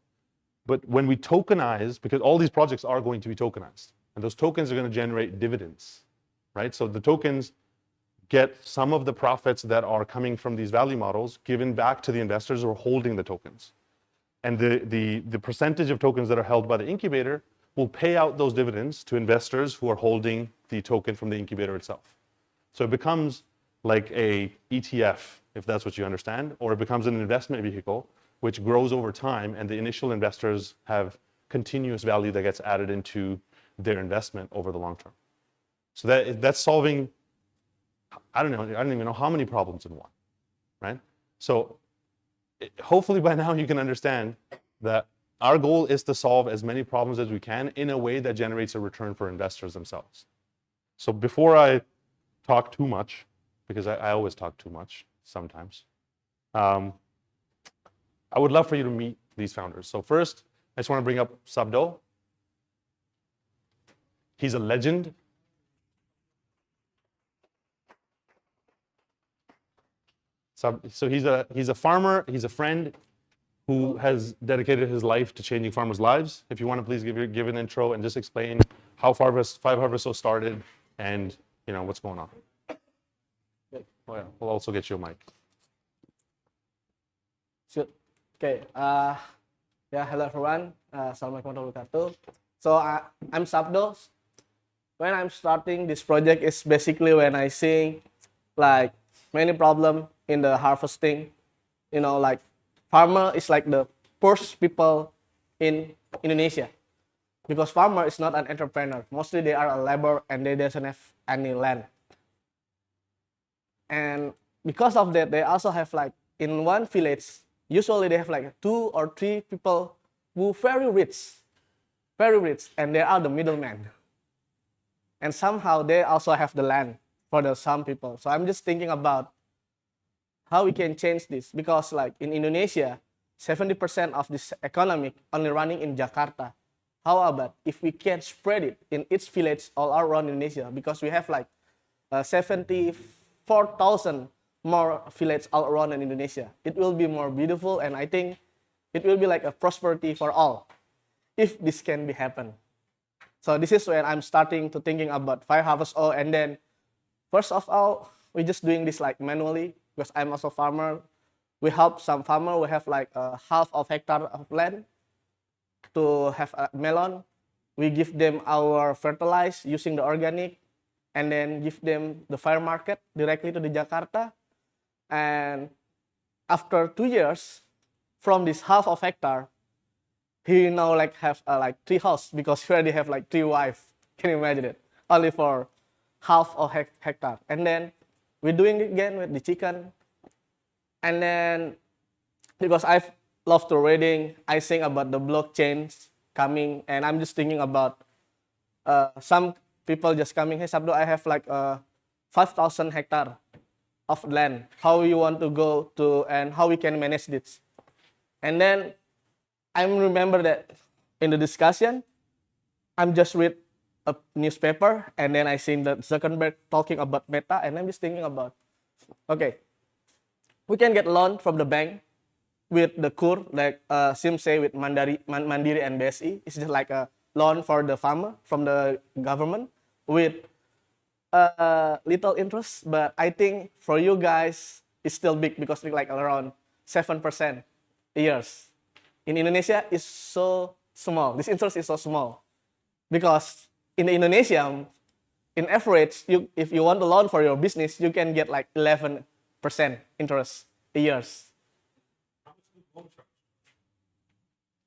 But when we tokenize, because all these projects are going to be tokenized, and those tokens are going to generate dividends, right? So the tokens get some of the profits that are coming from these value models given back to the investors who are holding the tokens. And the percentage of tokens that are held by the incubator will pay out those dividends to investors who are holding the token from the incubator itself. So it becomes like a ETF, if that's what you understand, or it becomes an investment vehicle which grows over time, and the initial investors have continuous value that gets added into their investment over the long term. So that's solving, I don't even know how many problems in one, right? So hopefully by now you can understand that our goal is to solve as many problems as we can in a way that generates a return for investors themselves. So before I talk too much, because I always talk too much sometimes, I would love for you to meet these founders. So first, I just want to bring up Sabdo. He's a legend. So he's a farmer, he's a friend who has dedicated his life to changing farmers' lives. If you want to please give an intro and just explain how 5HarvestO started and what's going on. Oh yeah, we'll also get you a mic. Sure. Okay. Hello everyone. Assalamualaikum warahmatullahi wabarakatuh. So I'm Sabdo. When I'm starting this project is basically when I see like many problem in the harvesting. Like farmer is like the first people in Indonesia, because farmer is not an entrepreneur. Mostly they are a labor and they doesn't have any land. And because of that, they also have like in one village, usually they have like 2 or 3 people who very rich, and they are the middlemen. And somehow they also have the land for some people. So I'm just thinking about how we can change this, because like in Indonesia, 70% of this economy only running in Jakarta. How about if we can spread it in each village all around Indonesia, because we have like 74,000 more villages all around in Indonesia. It will be more beautiful, and I think it will be like a prosperity for all if this can be happen. So this is when I'm starting to thinking about 5HarvestO, and then first of all, we're just doing this like manually, because I'm also a farmer. We help some farmer. We have like a half of hectare of land to have a melon. We give them our fertilizer using the organic, and then give them the fair market directly to the Jakarta. And after 2 years, from this half of hectare, he now like have like 3 houses, because he already have like 3 wives. Can you imagine it? Only for half of hectare. And then we're doing it again with the chicken. And then because I love to reading, I think about the blockchains coming, and I'm just thinking about some people just coming, hey Sabdo, I have like 5,000 hectare of land. How you want to go to, and how we can manage this? And then I remember that in the discussion, I'm just read a newspaper, and then I seen that Zuckerberg talking about Meta, and I'm just thinking about, okay, we can get loan from the bank with the KUR, like Sim say with Mandiri and BSI. It's just like a loan for the farmer from the government with little interest. But I think for you guys, it's still big, because it's like around 7% a year. In Indonesia, it's so small. This interest is so small, because in Indonesia, in average, if you want a loan for your business, you can get like 11% interest a year.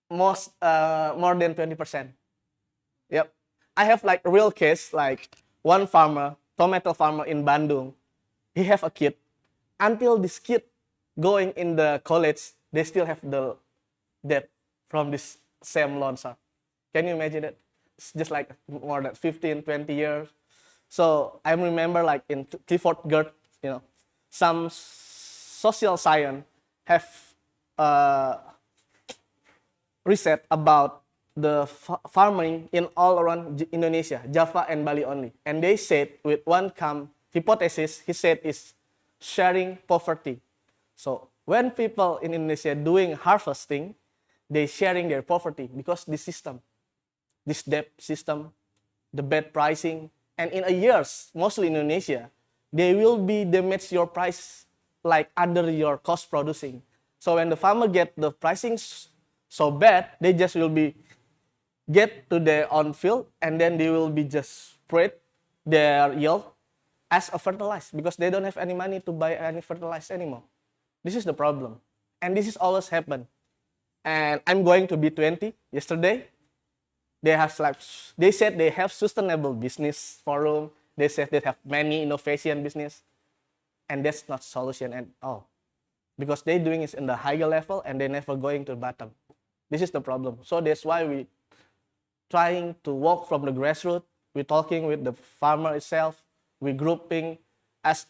More than 20%. Yep. I have like a real case, like one farmer, tomato farmer in Bandung. He have a kid. Until this kid going in the college, they still have the debt from this same loan shark. Can you imagine it? It's just like more than 15, 20 years. So I remember like in Clifford Gert, some social science have research about the farming in all around Indonesia, Java and Bali only. And they said with one hypothesis, he said is sharing poverty. So when people in Indonesia doing harvesting, they sharing their poverty because this system, this debt system, the bad pricing, and in a years, mostly in Indonesia, they will be damage your price like under your cost producing. So when the farmer get the pricing so bad, they just will be get to their own field and then they will be just spread their yield as a fertilizer because they don't have any money to buy any fertilizer anymore. This is the problem. And this is always happen. And I'm going to B20 yesterday. They have like, they said they have sustainable business forum. They said they have many innovation business. And that's not solution at all. Because they doing it in the higher level and they never going to the bottom. This is the problem. So that's why we trying to walk from the grassroots. We're talking with the farmer itself. We're grouping as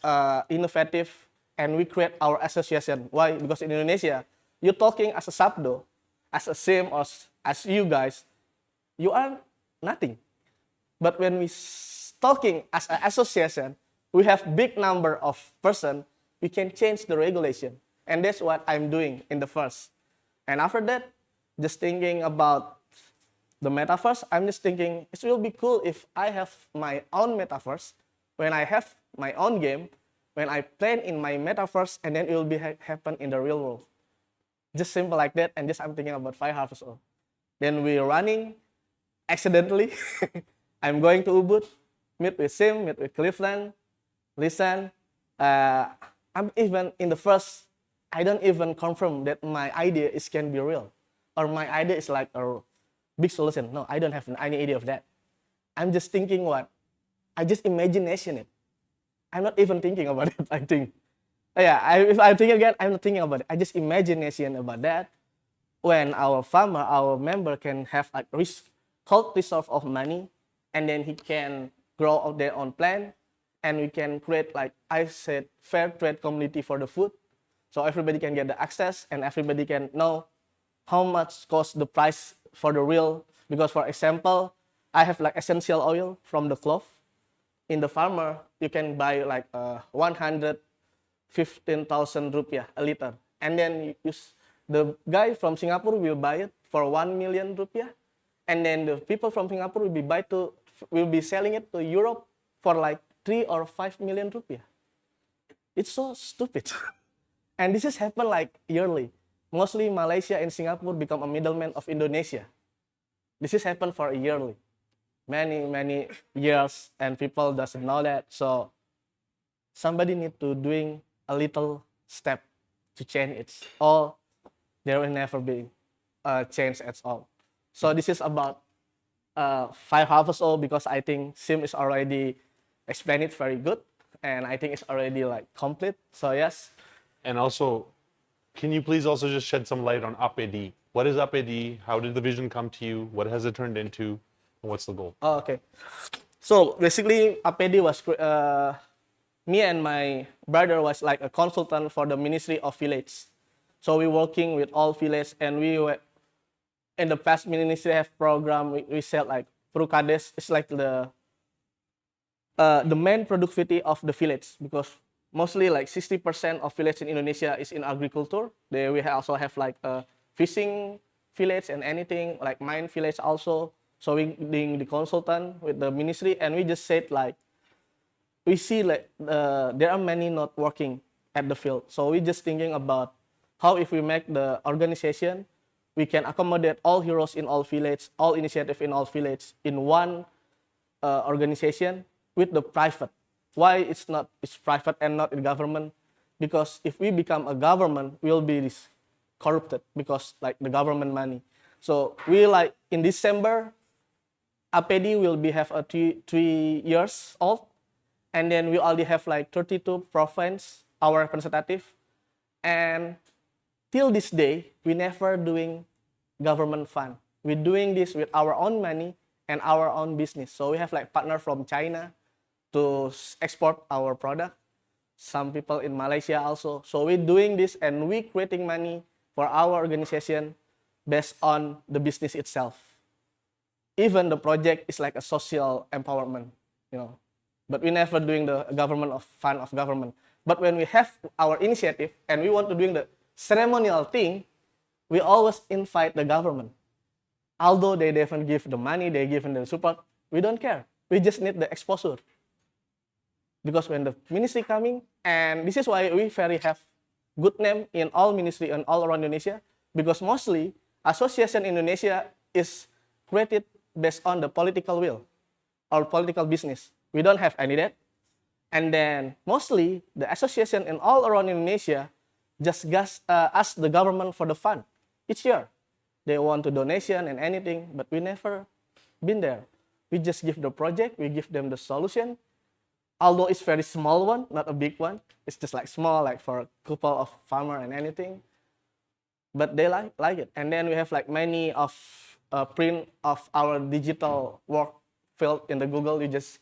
innovative and we create our association. Why? Because in Indonesia, you're talking as a Sabdo, as a same as you guys, you are nothing. But when we talking as an association, we have big number of person, we can change the regulation. And that's what I'm doing in the first. And after that, just thinking about the metaverse, I'm just thinking it will be cool if I have my own metaverse, when I have my own game, when I play in my metaverse, and then it will be happen in the real world. Just simple like that, and just I'm thinking about 5HarvestO. Then we're running, accidentally, I'm going to Ubud, meet with Sim, meet with Cleveland, listen. I'm even in the first, I don't even confirm that my idea can be real, or my idea is like a big solution. No, I don't have any idea of that. I'm just thinking what? I just imagination it. I'm not even thinking about it, I think. Yeah, if I'm thinking again, I'm not thinking about it. I just imagination about that. When our farmer, our member can have a cold reserve of money, and then he can grow out their own plant, and we can create, like I said, fair trade community for the food. So everybody can get the access and everybody can know how much costs the price for the real. Because for example, I have like essential oil from the clove. In the farmer, you can buy like 115,000 rupiah a liter. And then the guy from Singapore will buy it for 1 million rupiah. And then the people from Singapore will be selling it to Europe for like 3 or 5 million rupiah. It's so stupid. And this has happened like yearly. Mostly Malaysia and Singapore become a middleman of Indonesia. This has happened for a yearly. Many years, and people doesn't know that. So somebody need to doing a little step to change it, or there will never be a change at all. So this is about 5HarvestO, because I think Sim is already explained it very good, and I think it's already like complete. So yes. And also, can you please also just shed some light on APD? What is APD? How did the vision come to you? What has it turned into? And what's the goal? Oh, okay. So basically, APD was, me and my brother was like a consultant for the Ministry of Village. So we're working with all villages, and we were, in the past ministry have program, we said like Prukades is like the main productivity of the village, because mostly like 60% of village in Indonesia is in agriculture. We also have like a fishing village and anything like mine village also. So we doing the consultant with the ministry, and we just said like, we see like there are many not working at the field. So we just thinking about how if we make the organization, we can accommodate all heroes in all village, all initiative in all village in one organization with the private. Why it's private and not in government? Because if we become a government, we'll be corrupted because like the government money. So we like in December, APD will have a 3 years old, and then we already have like 32 province, our representative, and till this day, we never doing government fund. We're doing this with our own money and our own business. So we have like partner from China to export our product. Some people in Malaysia also. So we're doing this and we creating money for our organization based on the business itself. Even the project is like a social empowerment, you know. But we never doing the government of fund of government. But when we have our initiative and we want to do the ceremonial thing, we always invite the government. Although they even give the money, they give the support, we don't care. We just need the exposure. Because when the ministry coming, and this is why we very have good name in all ministry and all around Indonesia, because mostly association in Indonesia is created based on the political will or political business. We don't have any that. And then mostly the association in all around Indonesia just ask the government for the fund each year. They want to donation and anything, but we never been there. We just give the project, we give them the solution. Although it's very small one, not a big one. It's just like small, like for a couple of farmer and anything. But they like it. And then we have like many of print of our digital work filled in the Google. You just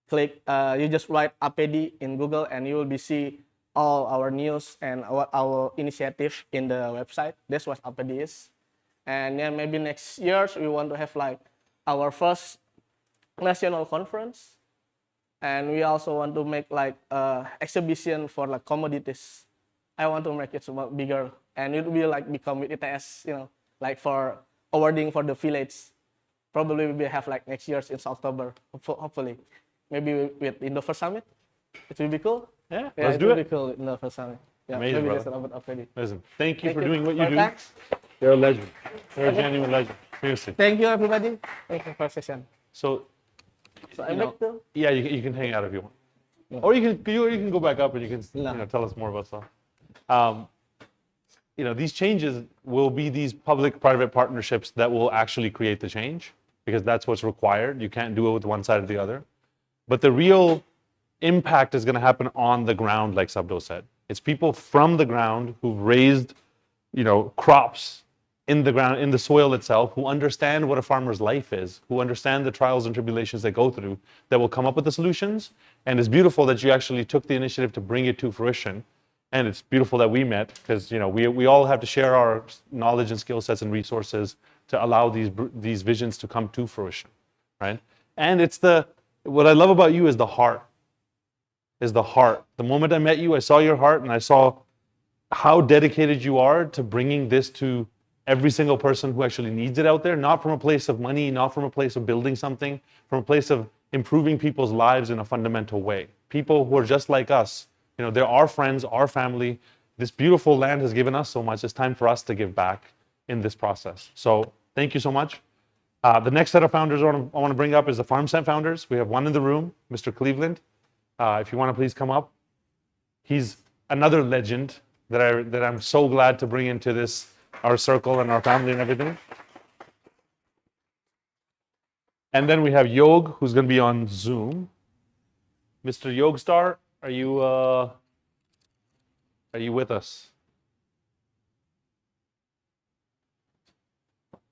click, you just write APD in Google and you will be see all our news and our initiative in the website. That's what APD is. And then maybe next year we want to have like our first national conference. And we also want to make like exhibition for like commodities. I want to make it bigger, and it will like become with ETS, like for awarding for the village. Probably we will have like next year's in October, hopefully. Maybe with Indover Summit. It will be cool. Yeah, Yeah, let's it do will it. be cool in Indover Summit. Yeah, Amazing, maybe brother. that's about already. Listen, thank you Thank for you. doing what you do. Thanks. You're a legend. You're a genuine legend. Seriously. Thank you, everybody. Thank you for the session. So, So I'm back to. yeah, you can hang out if you want. Yeah. Or you can go back up and you can No. tell us more about stuff. These changes will be these public-private partnerships that will actually create the change, because that's what's required. You can't do it with one side or the other. But the real impact is going to happen on the ground, like Sabdo said. It's people from the ground who've raised, crops in the ground, in the soil itself, who understand what a farmer's life is, who understand the trials and tribulations they go through, that will come up with the solutions. And it's beautiful that you actually took the initiative to bring it to fruition. And it's beautiful that we met, because we all have to share our knowledge and skill sets and resources to allow these visions to come to fruition, right? And what I love about you is the heart. The moment I met you, I saw your heart, and I saw how dedicated you are to bringing this to every single person who actually needs it out there, not from a place of money, not from a place of building something, from a place of improving people's lives in a fundamental way. People who are just like us, they're our friends, our family. This beautiful land has given us so much. It's time for us to give back in this process. So thank you so much. The next set of founders I want to bring up is the Farmsent founders. We have one in the room, Mr. Cleveland. If you want to please come up. He's another legend that I'm so glad to bring into our circle and our family and everything. And then we have Yog, who's going to be on Zoom. Mr. Yogstar, are you with us?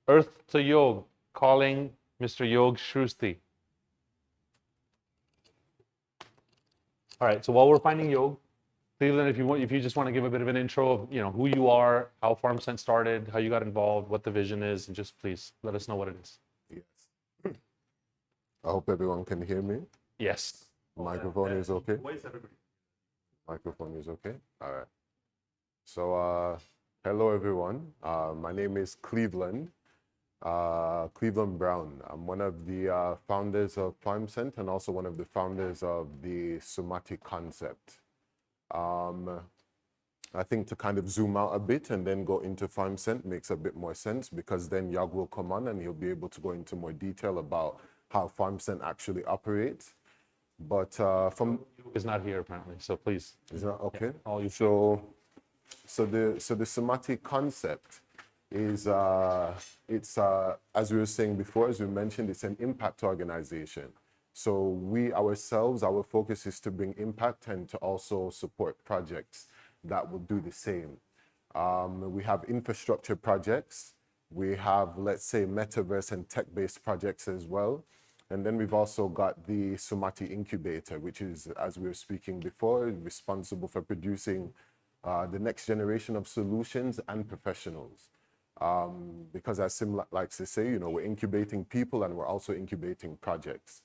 Earth to Yog, calling Mr. Yog Shrusti. All right, so while we're finding Yog, Cleveland, if you just want to give a bit of an intro of who you are, how Farmsent started, how you got involved, what the vision is, and just please let us know what it is. Yes. I hope everyone can hear me. Yes. Microphone is okay? Microphone is okay? All right. So, hello everyone. My name is Cleveland Brown. I'm one of the founders of Farmsent and also one of the founders of the Sumati concept. I think to kind of zoom out a bit and then go into Farmsent makes a bit more sense, because then Yag will come on and he'll be able to go into more detail about how Farmsent actually operates. But from Is not here apparently, so please. is that okay? Yeah, all you. So the Sumati concept is it's as we were saying before, as we mentioned, it's an impact organization. So we ourselves, our focus is to bring impact and to also support projects that will do the same. We have infrastructure projects. We have, let's say, metaverse and tech-based projects as well. And then we've also got the Sumati Incubator, which is, as we were speaking before, responsible for producing the next generation of solutions and professionals. Because as Sim likes to say, we're incubating people and we're also incubating projects.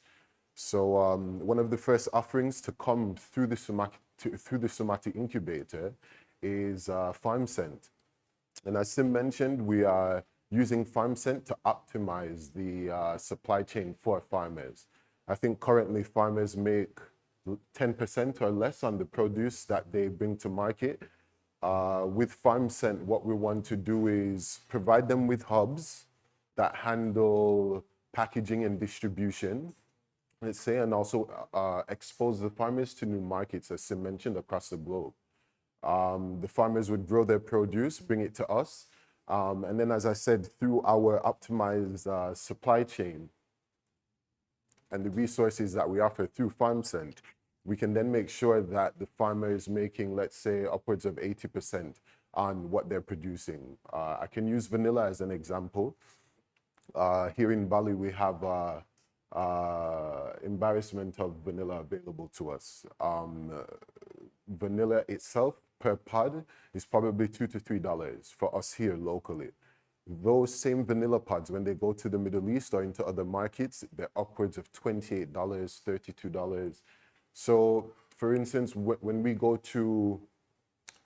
So one of the first offerings to come through the Sumati through the Sumati Incubator is Farmsent. And as Sim mentioned, we are using Farmsent to optimize the supply chain for farmers. I think currently farmers make 10% or less on the produce that they bring to market. With Farmsent, what we want to do is provide them with hubs that handle packaging and distribution, let's say, and also expose the farmers to new markets, as Sim mentioned, across the globe. The farmers would grow their produce, bring it to us, and then, as I said, through our optimized supply chain and the resources that we offer through Farmsent, we can then make sure that the farmer is making, let's say, upwards of 80% on what they're producing. I can use vanilla as an example. Here in Bali, we have embarrassment of vanilla available to us. Vanilla itself per pod is probably $2 to $3 for us here locally. Those same vanilla pods, when they go to the Middle East or into other markets, they're upwards of $28, $32. So, for instance, when we go to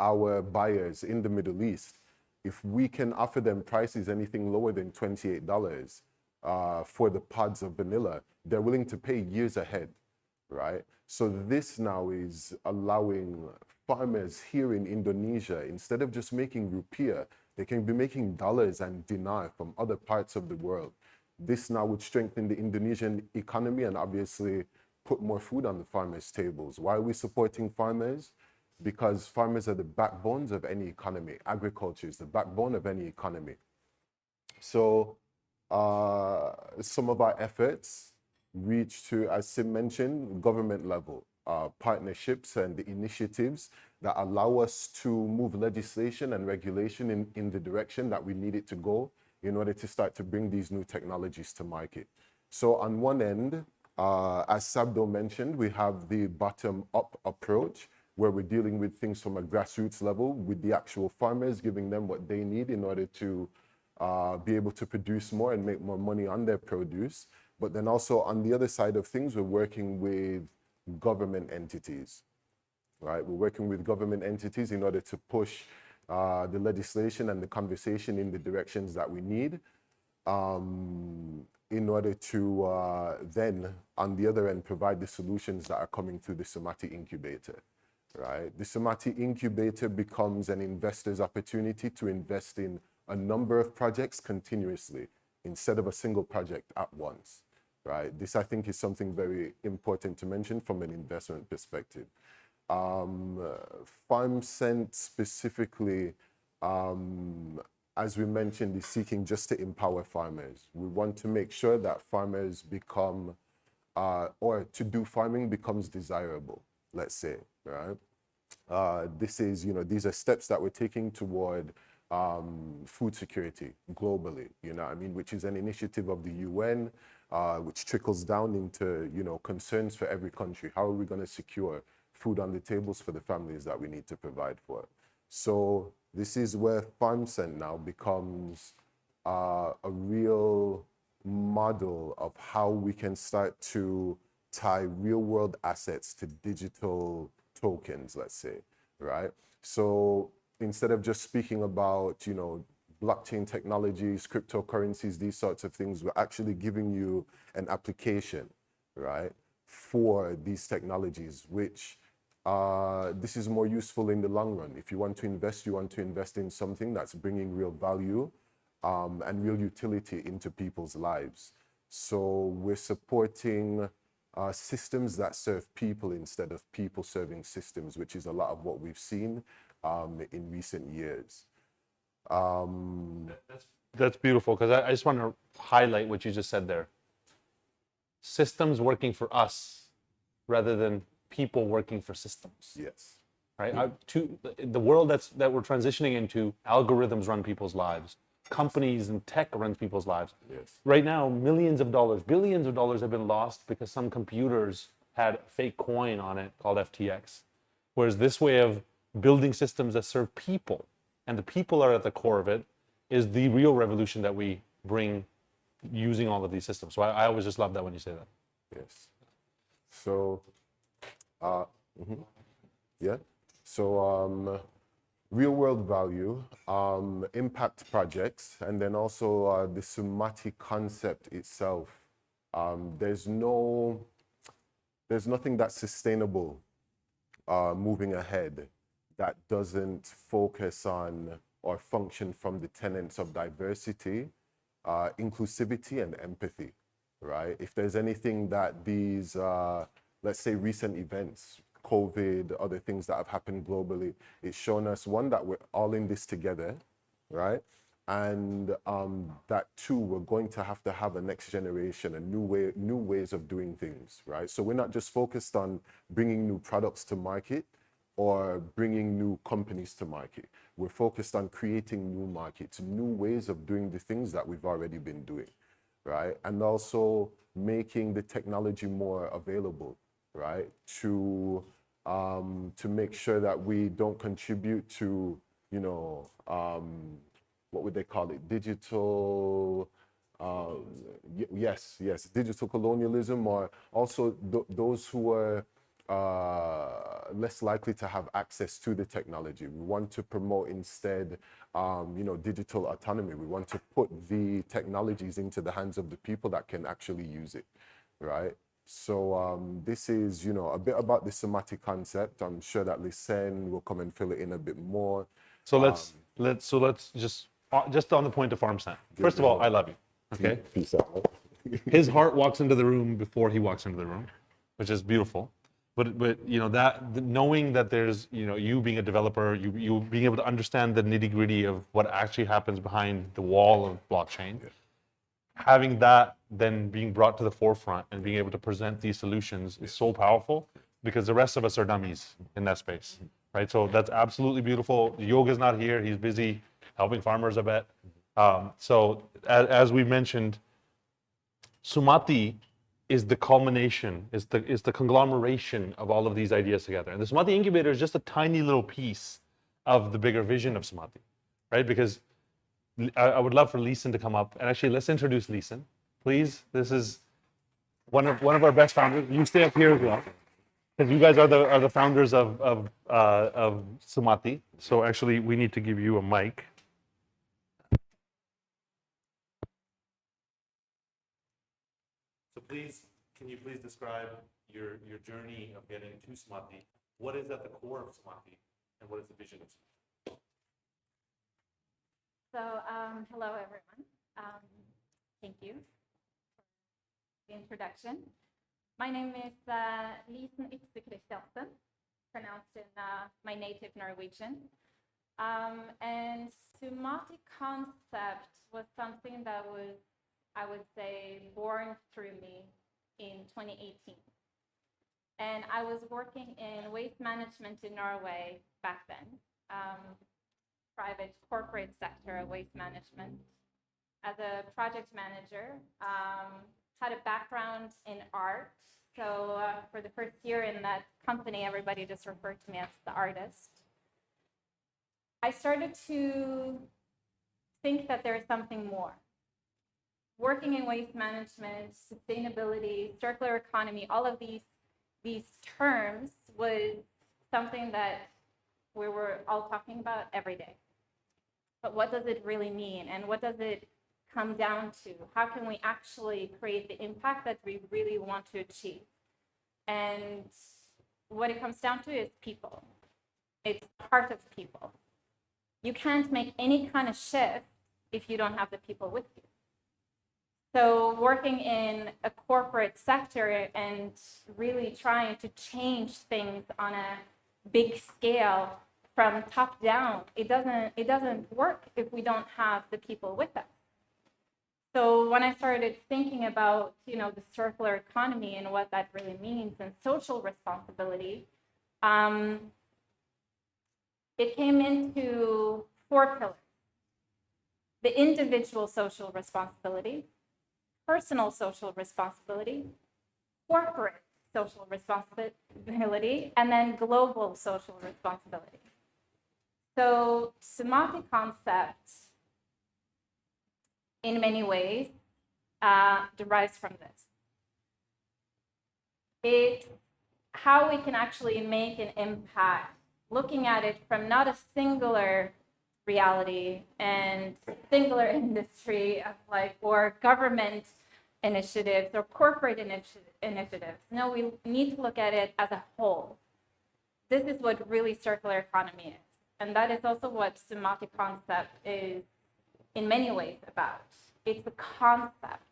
our buyers in the Middle East, if we can offer them prices anything lower than $28 for the pods of vanilla, they're willing to pay years ahead, right? So this now is allowing farmers here in Indonesia, instead of just making rupiah, they can be making dollars and dinar from other parts of the world. This now would strengthen the Indonesian economy and obviously put more food on the farmers' tables. Why are we supporting farmers? Because farmers are the backbones of any economy. Agriculture is the backbone of any economy. So some of our efforts reach to, as Sim mentioned, government level partnerships and the initiatives that allow us to move legislation and regulation in the direction that we need it to go in order to start to bring these new technologies to market. So on one end, as Sabdo mentioned, we have the bottom-up approach, where we're dealing with things from a grassroots level with the actual farmers, giving them what they need in order to be able to produce more and make more money on their produce. But then also on the other side of things, we're working with government entities, right? We're working with government entities in order to push the legislation and the conversation in the directions that we need, in order to then, on the other end, provide the solutions that are coming through the Sumati Incubator. Right? The Sumati Incubator becomes an investor's opportunity to invest in a number of projects continuously instead of a single project at once. Right? This, I think, is something very important to mention from an investment perspective. Farmsent specifically, as we mentioned, is seeking just to empower farmers. We want to make sure that farmers become, or to do farming becomes desirable, let's say, right? This is, these are steps that we're taking toward food security globally, I mean, which is an initiative of the UN, which trickles down into, concerns for every country. How are we going to secure food on the tables for the families that we need to provide for? So this is where Farmsent now becomes a real model of how we can start to tie real world assets to digital tokens, let's say, right? So instead of just speaking about, blockchain technologies, cryptocurrencies, these sorts of things, we're actually giving you an application, right, for these technologies, which this is more useful in the long run. If you want to invest, you want to invest in something that's bringing real value and real utility into people's lives. So we're supporting systems that serve people instead of people serving systems, which is a lot of what we've seen in recent years. That's beautiful, because I just want to highlight what you just said there. Systems working for us rather than people working for systems. Yes. Right? The world that we're transitioning into, algorithms run people's lives. Companies and tech run people's lives. Yes. Right now, millions of dollars, billions of dollars have been lost because some computers had a fake coin on it called FTX. Whereas this way of building systems that serve people, and the people are at the core of it, is the real revolution that we bring using all of these systems. So I always just love that when you say that. Yes. So, Yeah. So real world value, impact projects, and then also the Sumati concept itself. There's nothing that's sustainable moving ahead that doesn't focus on or function from the tenets of diversity, inclusivity, and empathy, right? If there's anything that these, let's say, recent events, COVID, other things that have happened globally, it's shown us, one, that we're all in this together, right? And that too, we're going to have a next generation, a new ways of doing things, right? So we're not just focused on bringing new products to market or bringing new companies to market. We're focused on creating new markets, new ways of doing the things that we've already been doing, right? And also making the technology more available, right? To make sure that we don't contribute to, you know, what would they call it? Digital, yes, digital colonialism, or also those who are less likely to have access to the technology. We want to promote instead, you know, digital autonomy. We want to put the technologies into the hands of the people that can actually use it, right? So this is, you know, a bit about the Sumati concept. I'm sure that Lysen will come and fill it in a bit more. So let's just on the point of Farmsent. First of all, I love you. Okay. Peace out. His heart walks into the room before he walks into the room, which is beautiful. But you know knowing that there's, you know, you being a developer, you being able to understand the nitty gritty of what actually happens behind the wall of blockchain, having that then being brought to the forefront and being able to present these solutions is so powerful, because the rest of us are dummies in that space, right? So that's absolutely beautiful. Yoga's not here; he's busy helping farmers, I bet. So as we mentioned, Sumati is the culmination, is the conglomeration of all of these ideas together. And the Sumati Incubator is just a tiny little piece of the bigger vision of Sumati, right? Because I would love for Lysen to come up, and actually let's introduce Lysen, please. This is one of our best founders. You stay up here as well, because you guys are the founders of Sumati. So actually, we need to give you a mic. So please, can you please describe your journey of getting to Sumati? What is at the core of Sumati, and what is the vision of Sumati? So, hello everyone. Thank you for the introduction. My name is Lysen Christiansen, pronounced in my native Norwegian. And Sumati concept was something that was, I would say, born through me in 2018. And I was working in waste management in Norway back then. Private corporate sector waste management as a project manager. Had a background in art. So for the first year in that company, everybody just referred to me as the artist. I started to think that there is something more. Working in waste management, sustainability, circular economy, all of these terms was something that we were all talking about every day. But what does it really mean? And what does it come down to? How can we actually create the impact that we really want to achieve? And what it comes down to is people. It's part of people. You can't make any kind of shift if you don't have the people with you. So working in a corporate sector and really trying to change things on a big scale from top down, it doesn't work if we don't have the people with us. So when I started thinking about, you know, the circular economy and what that really means and social responsibility, it came into 4 pillars: the individual social responsibility, personal social responsibility, corporate social responsibility, and then global social responsibility. So Sumati concept, in many ways, derives from this. It how we can actually make an impact, looking at it from not a singular reality and singular industry of like, or government initiatives or corporate initiatives. No, we need to look at it as a whole. This is what really circular economy is. And that is also what Sumati concept is in many ways about. It's a concept.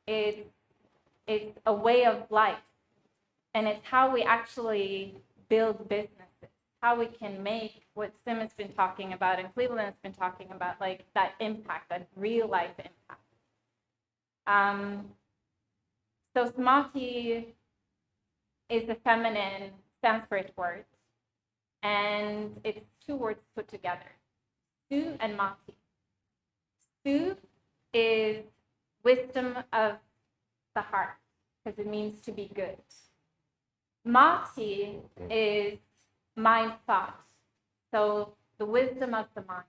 It's a way of life. And it's how we actually build businesses, how we can make what Sim has been talking about and Cleveland has been talking about, like that impact, that real life impact. So Sumati is a feminine Sanskrit word, and it's two words put together, Su and Mati. Su is wisdom of the heart, because it means to be good. Mati is mind thought, so the wisdom of the mind.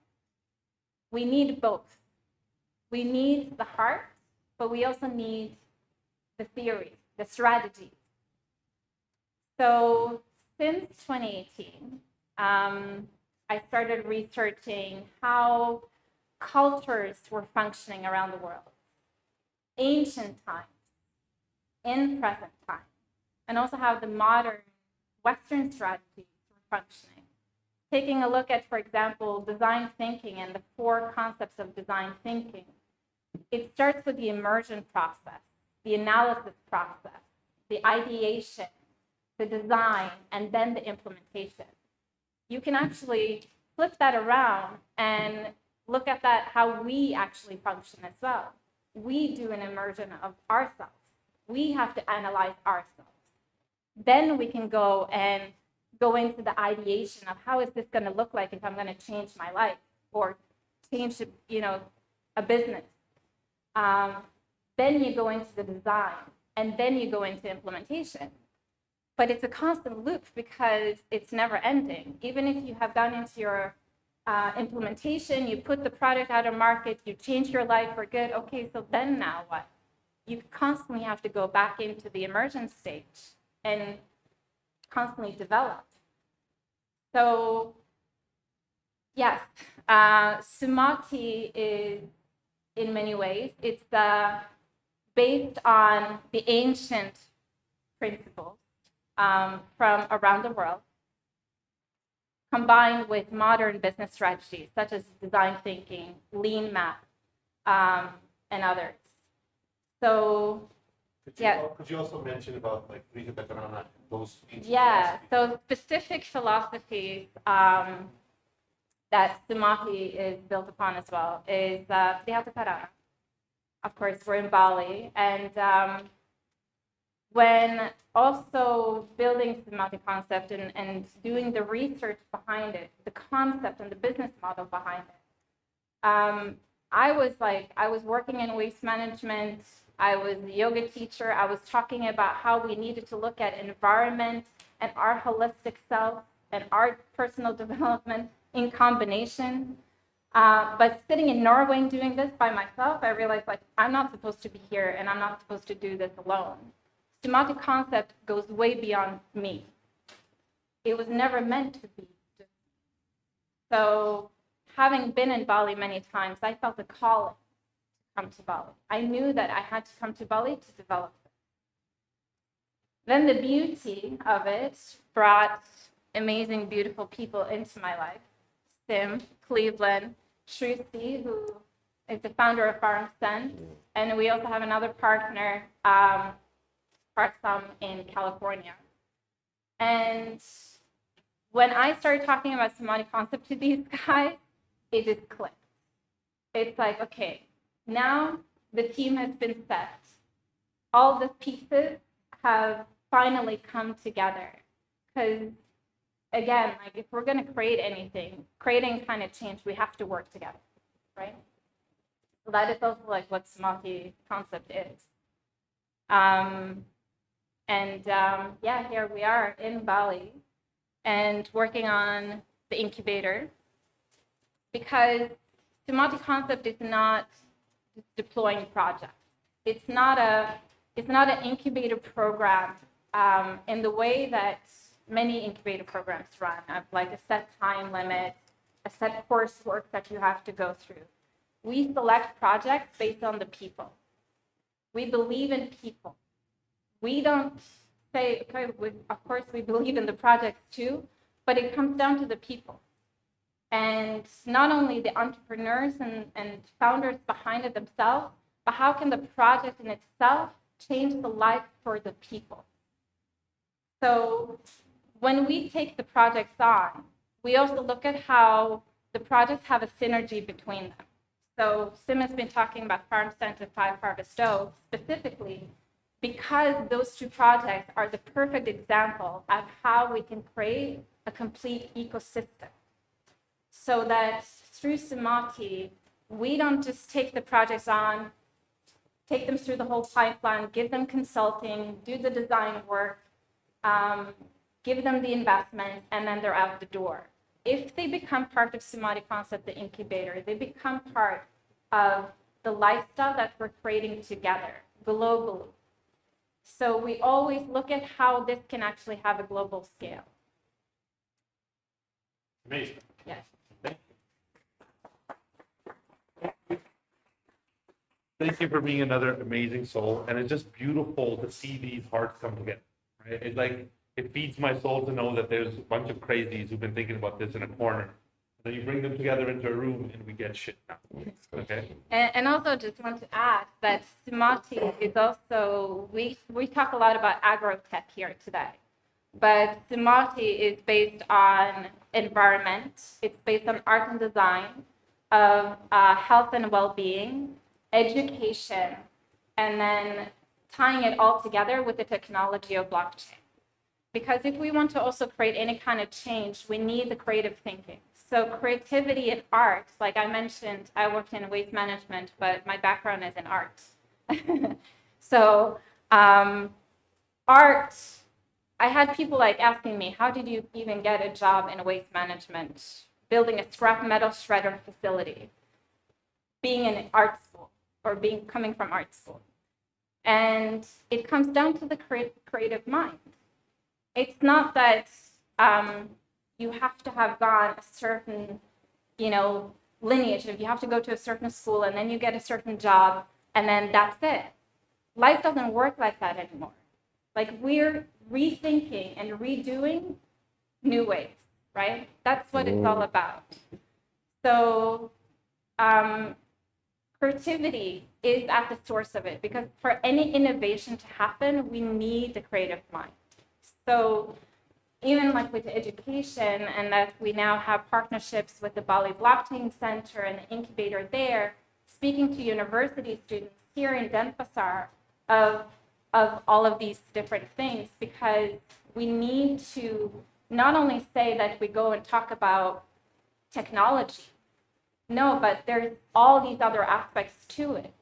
We need both. We need the heart, but we also need the theory, the strategy. So since 2018, I started researching how cultures were functioning around the world, ancient times, in present time, and also how the modern Western strategies were functioning. Taking a look at, for example, design thinking and the 4 concepts of design thinking. It starts with the immersion process, the analysis process, the ideation, the design, and then the implementation. You can actually flip that around and look at that how we actually function as well. We do an immersion of ourselves. We have to analyze ourselves. Then we can go into the ideation of how is this going to look like if I'm going to change my life or change, a business. Then you go into the design, and then you go into implementation. But it's a constant loop because it's never ending. Even if you have gone into your implementation, you put the product out of market, you change your life for good. Okay, so then now what? You constantly have to go back into the immersion stage and constantly develop. So yes, Sumati is, in many ways, it's based on the ancient principles from around the world, combined with modern business strategies such as design thinking, lean map, and others. So, Could you also mention about like those? Yeah. So specific philosophies that Sumati is built upon as well is Trihatha. Of course, we're in Bali, and when also building Sumati concept and doing the research behind it, the concept and the business model behind it, I was working in waste management. I was a yoga teacher. I was talking about how we needed to look at environment and our holistic self and our personal development in combination. But sitting in Norway and doing this by myself, I realized I'm not supposed to be here and I'm not supposed to do this alone. Sumati concept goes way beyond me. It was never meant to be. So having been in Bali many times, I felt a calling to come to Bali. I knew that I had to come to Bali to develop it. Then the beauty of it brought amazing, beautiful people into my life. Sim, Cleveland, Shruti, who is the founder of Farmsent, and we also have another partner, Farmsent in California. And when I started talking about Sumati concept to these guys, it just clicked. It's like, okay, now the team has been set. All the pieces have finally come together. Because again, if we're going to create anything, creating kind of change, we have to work together, right? So that is also what Sumati concept is. Here we are in Bali and working on the incubator, because Sumati concept is not deploying projects. It's not an incubator program in the way that many incubator programs run, of like a set time limit, a set coursework that you have to go through. We select projects based on the people. We believe in people. We don't say, okay, of course we believe in the projects too, but it comes down to the people. And not only the entrepreneurs and founders behind it themselves, but how can the project in itself change the life for the people? So when we take the projects on, we also look at how the projects have a synergy between them. So Sim has been talking about Farmsent and 5HarvestO specifically because those two projects are the perfect example of how we can create a complete ecosystem. So that through Sumati, we don't just take the projects on, take them through the whole pipeline, give them consulting, do the design work, give them the investment, and then they're out the door. If they become part of Sumati Concept, the incubator, they become part of the lifestyle that we're creating together globally. So we always look at how this can actually have a global scale. Amazing. Yes. Thank you for being another amazing soul, and it's just beautiful to see these hearts come together. Right? It's like it feeds my soul to know that there's a bunch of crazies who've been thinking about this in a corner. Then you bring them together into a room, and we get shit done. Okay. And also just want to add that Sumati is also, we talk a lot about agro-tech here today, but Sumati is based on environment, it's based on art and design, of health and well-being, education, and then tying it all together with the technology of blockchain. Because if we want to also create any kind of change, we need the creative thinking. So creativity and art, like I mentioned, I worked in waste management, but my background is in art. So art, I had people like asking me, how did you even get a job in waste management, building a scrap metal shredder facility, being in art school or coming from art school? And it comes down to the creative mind. It's not that you have to have gone a certain, lineage. If you have to go to a certain school and then you get a certain job and then that's it. Life doesn't work like that anymore. Like we're rethinking and redoing new ways, right? That's what it's all about. So creativity is at the source of it, because for any innovation to happen, we need the creative mind. So even like with education, and that we now have partnerships with the Bali Blockchain Center and the incubator there, speaking to university students here in Denpasar of all of these different things, because we need to not only say that we go and talk about technology, no, but there's all these other aspects to it.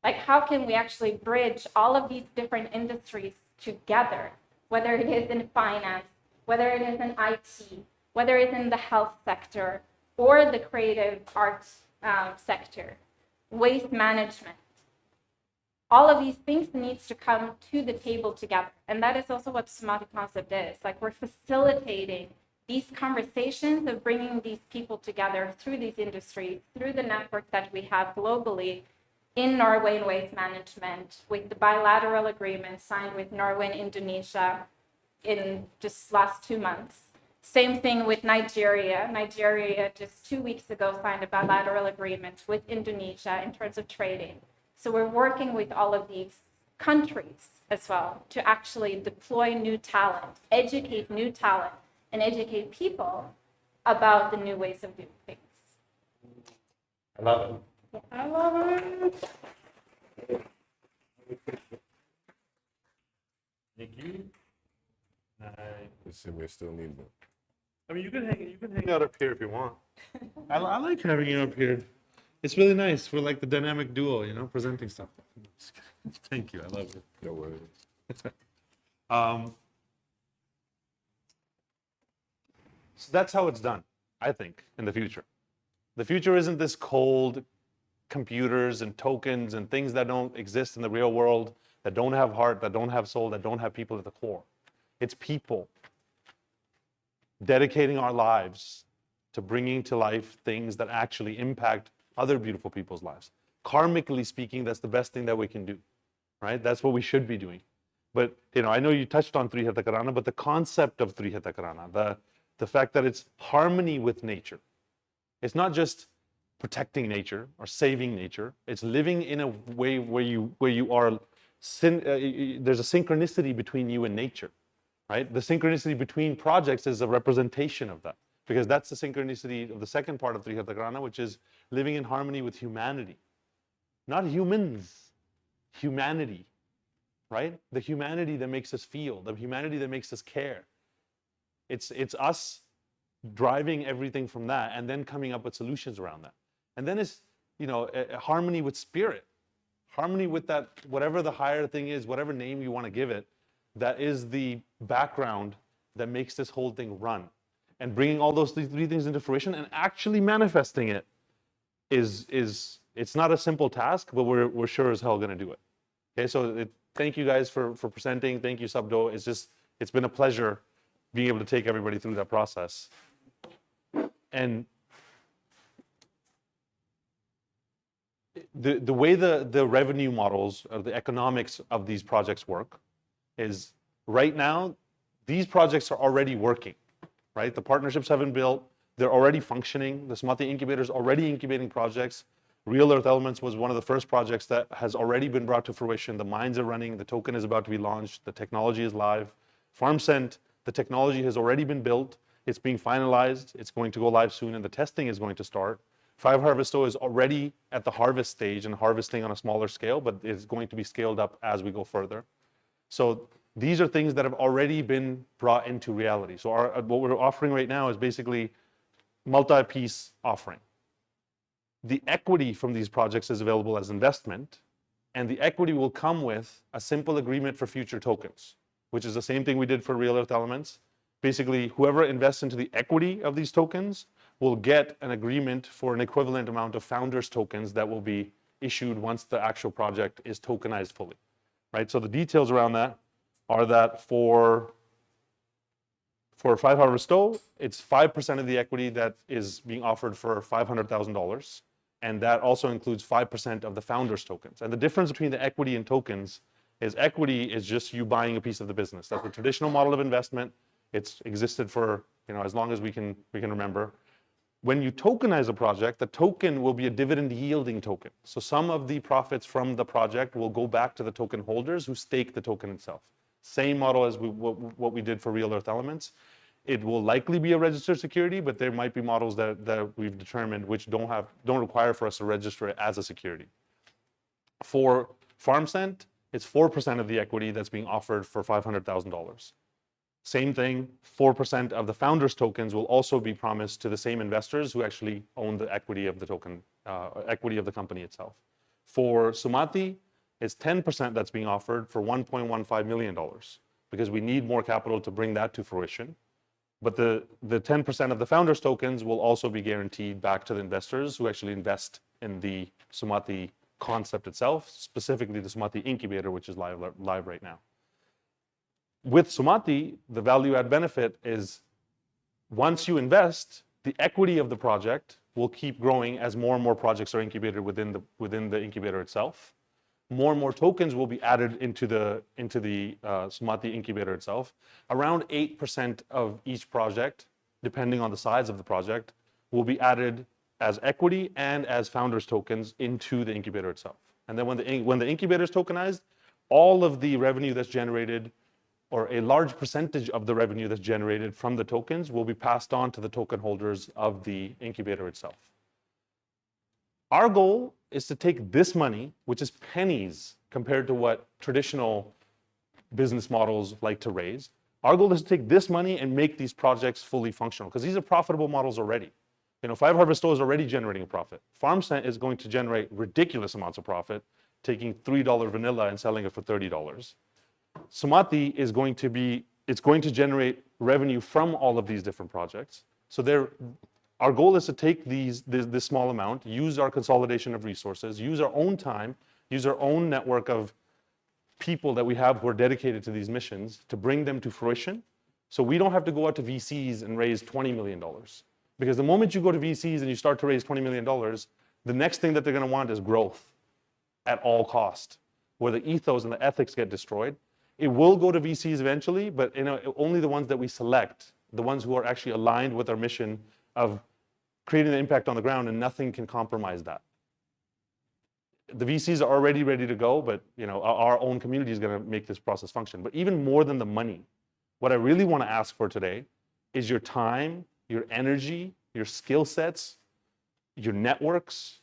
Like how can we actually bridge all of these different industries together, whether it is in finance, whether it is in IT, whether it's in the health sector or the creative arts sector, waste management. All of these things needs to come to the table together. And that is also what Sumati Concept is. Like we're facilitating these conversations of bringing these people together through these industries, through the network that we have globally in Norway in waste management, with the bilateral agreement signed with Norway and Indonesia in just last 2 months. Same thing with Nigeria. Nigeria just 2 weeks ago signed a bilateral agreement with Indonesia in terms of trading. So we're working with all of these countries as well to actually deploy new talent, educate new talent, and educate people about the new ways of doing things. I love it. Yeah. I love it. Thank you. We still need them. I mean, you can hang out up here if you want. I like having you up here. It's really nice. We're like the dynamic duo, presenting stuff. Thank you. I love it. No worries. So that's how it's done, I think, in the future. The future isn't this cold computers and tokens and things that don't exist in the real world that don't have heart, that don't have soul, that don't have people at the core. It's people dedicating our lives to bringing to life things that actually impact other beautiful people's lives. Karmically speaking, that's the best thing that we can do, right? That's what we should be doing. But, I know you touched on Three Hetakarana, but the concept of Three Hetakarana, the fact that it's harmony with nature. It's not just protecting nature or saving nature. It's living in a way where you are, there's a synchronicity between you and nature, right? The synchronicity between projects is a representation of that, because that's the synchronicity of the second part of Three Hetakarana, which is living in harmony with humanity. Not humans, humanity, right? The humanity that makes us feel, the humanity that makes us care. It's us driving everything from that and then coming up with solutions around that. And then it's, a harmony with spirit, harmony with that, whatever the higher thing is, whatever name you want to give it, that is the background that makes this whole thing run. And bringing all those three things into fruition and actually manifesting it is it's not a simple task, but we're sure as hell going to do it. Okay, so thank you guys for presenting. Thank you, Sabdo. It's been a pleasure being able to take everybody through that process. And the way the revenue models or the economics of these projects work is right now, these projects are already working, right? The partnerships have been built. They're already functioning. The Sumati Incubator is already incubating projects. Real Earth Elements was one of the first projects that has already been brought to fruition. The mines are running. The token is about to be launched. The technology is live. Farmsent, the technology has already been built. It's being finalized. It's going to go live soon, and the testing is going to start. 5HarvestO is already at the harvest stage and harvesting on a smaller scale, but it's going to be scaled up as we go further. So these are things that have already been brought into reality. So what we're offering right now is basically multi-piece offering. The equity from these projects is available as investment, and the equity will come with a simple agreement for future tokens, which is the same thing we did for Real Earth Elements. Basically, whoever invests into the equity of these tokens will get an agreement for an equivalent amount of founders tokens that will be issued once the actual project is tokenized fully, right? So the details around that are that for 5HarvestO, it's 5% of the equity that is being offered for $500,000. And that also includes 5% of the founders tokens. And the difference between the equity and tokens is equity is just you buying a piece of the business. That's the traditional model of investment. It's existed for as long as we can remember. When you tokenize a project, the token will be a dividend yielding token. So some of the profits from the project will go back to the token holders who stake the token itself. Same model as what we did for Real Earth Elements. It will likely be a registered security, but there might be models that we've determined which don't require for us to register it as a security. For Farmsent, it's 4% of the equity that's being offered for $500,000. Same thing, 4% of the founders tokens will also be promised to the same investors who actually own the equity of the token, equity of the company itself. For Sumati, it's 10% that's being offered for $1.15 million because we need more capital to bring that to fruition. But the 10% of the founders tokens will also be guaranteed back to the investors who actually invest in the Sumati concept itself, specifically the Sumati Incubator, which is live right now. With Sumati, the value add benefit is once you invest, the equity of the project will keep growing as more and more projects are incubated within the incubator itself. More and more tokens will be added into the Sumati Incubator itself. Around 8% of each project, depending on the size of the project, will be added as equity and as founders tokens into the incubator itself. And then when the incubator is tokenized, all of the revenue that's generated, or a large percentage of the revenue that's generated from the tokens, will be passed on to the token holders of the incubator itself. Our goal is to take this money, which is pennies compared to what traditional business models like to raise. Our goal is to take this money and make these projects fully functional, because these are profitable models already. 5HarvestO is already generating a profit. Farmsent is going to generate ridiculous amounts of profit, taking $3 vanilla and selling it for $30. Sumati is going to generate revenue from all of these different projects. So our goal is to take this small amount, use our consolidation of resources, use our own time, use our own network of people that we have who are dedicated to these missions to bring them to fruition. So we don't have to go out to VCs and raise $20 million. Because the moment you go to VCs and you start to raise $20 million, the next thing that they're going to want is growth at all cost, where the ethos and the ethics get destroyed. It will go to VCs eventually, but only the ones that we select, the ones who are actually aligned with our mission of creating an impact on the ground, and nothing can compromise that. The VCs are already ready to go, but our own community is going to make this process function. But even more than the money, what I really want to ask for today is your time, your energy, your skill sets, your networks.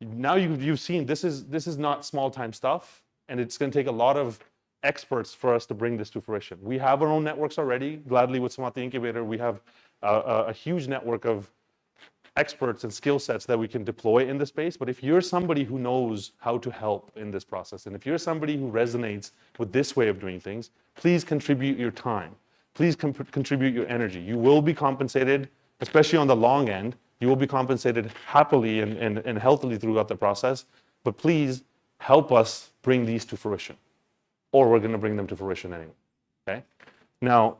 Now you've seen this is not small time stuff, and it's going to take a lot of experts for us to bring this to fruition. We have our own networks already. Gladly, with Sumati Incubator, we have a huge network of experts and skill sets that we can deploy in the space. But if you're somebody who knows how to help in this process, and if you're somebody who resonates with this way of doing things, please contribute your time. Please contribute your energy. You will be compensated, especially on the long end. You will be compensated happily and healthily throughout the process. But please help us bring these to fruition, or we're going to bring them to fruition anyway. Okay? Now,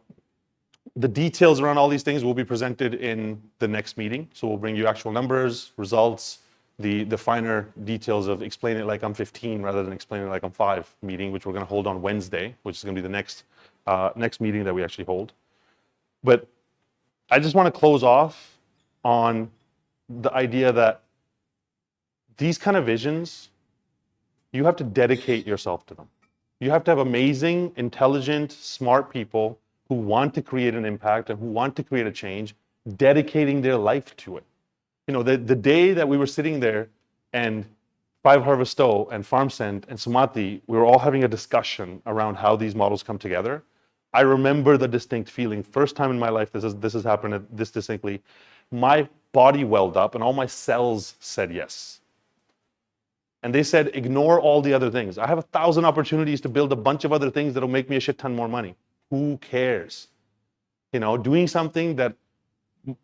the details around all these things will be presented in the next meeting. So we'll bring you actual numbers, results, the finer details of explain it like I'm 15 rather than explain it like I'm 5 meeting, which we're going to hold on Wednesday, which is going to be the next meeting that we actually hold. But I just want to close off on the idea that these kind of visions, you have to dedicate yourself to them. You have to have amazing, intelligent, smart people who want to create an impact and who want to create a change, dedicating their life to it. The day that we were sitting there and 5HarvestO and Farmsent and Sumati, we were all having a discussion around how these models come together. I remember the distinct feeling, first time in my life this has happened this distinctly. My body welled up and all my cells said yes. And they said, ignore all the other things. I have 1,000 opportunities to build a bunch of other things that'll make me a shit ton more money. Who cares? Doing something that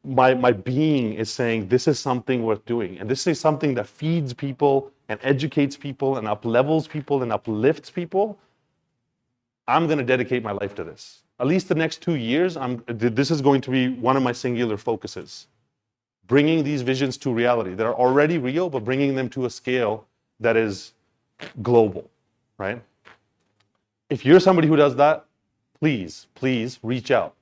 my being is saying, this is something worth doing. And this is something that feeds people and educates people and up-levels people and uplifts people. I'm going to dedicate my life to this. At least the next 2 years, this is going to be one of my singular focuses. Bringing these visions to reality. They're already real, but bringing them to a scale that is global, right? If you're somebody who does that, please reach out,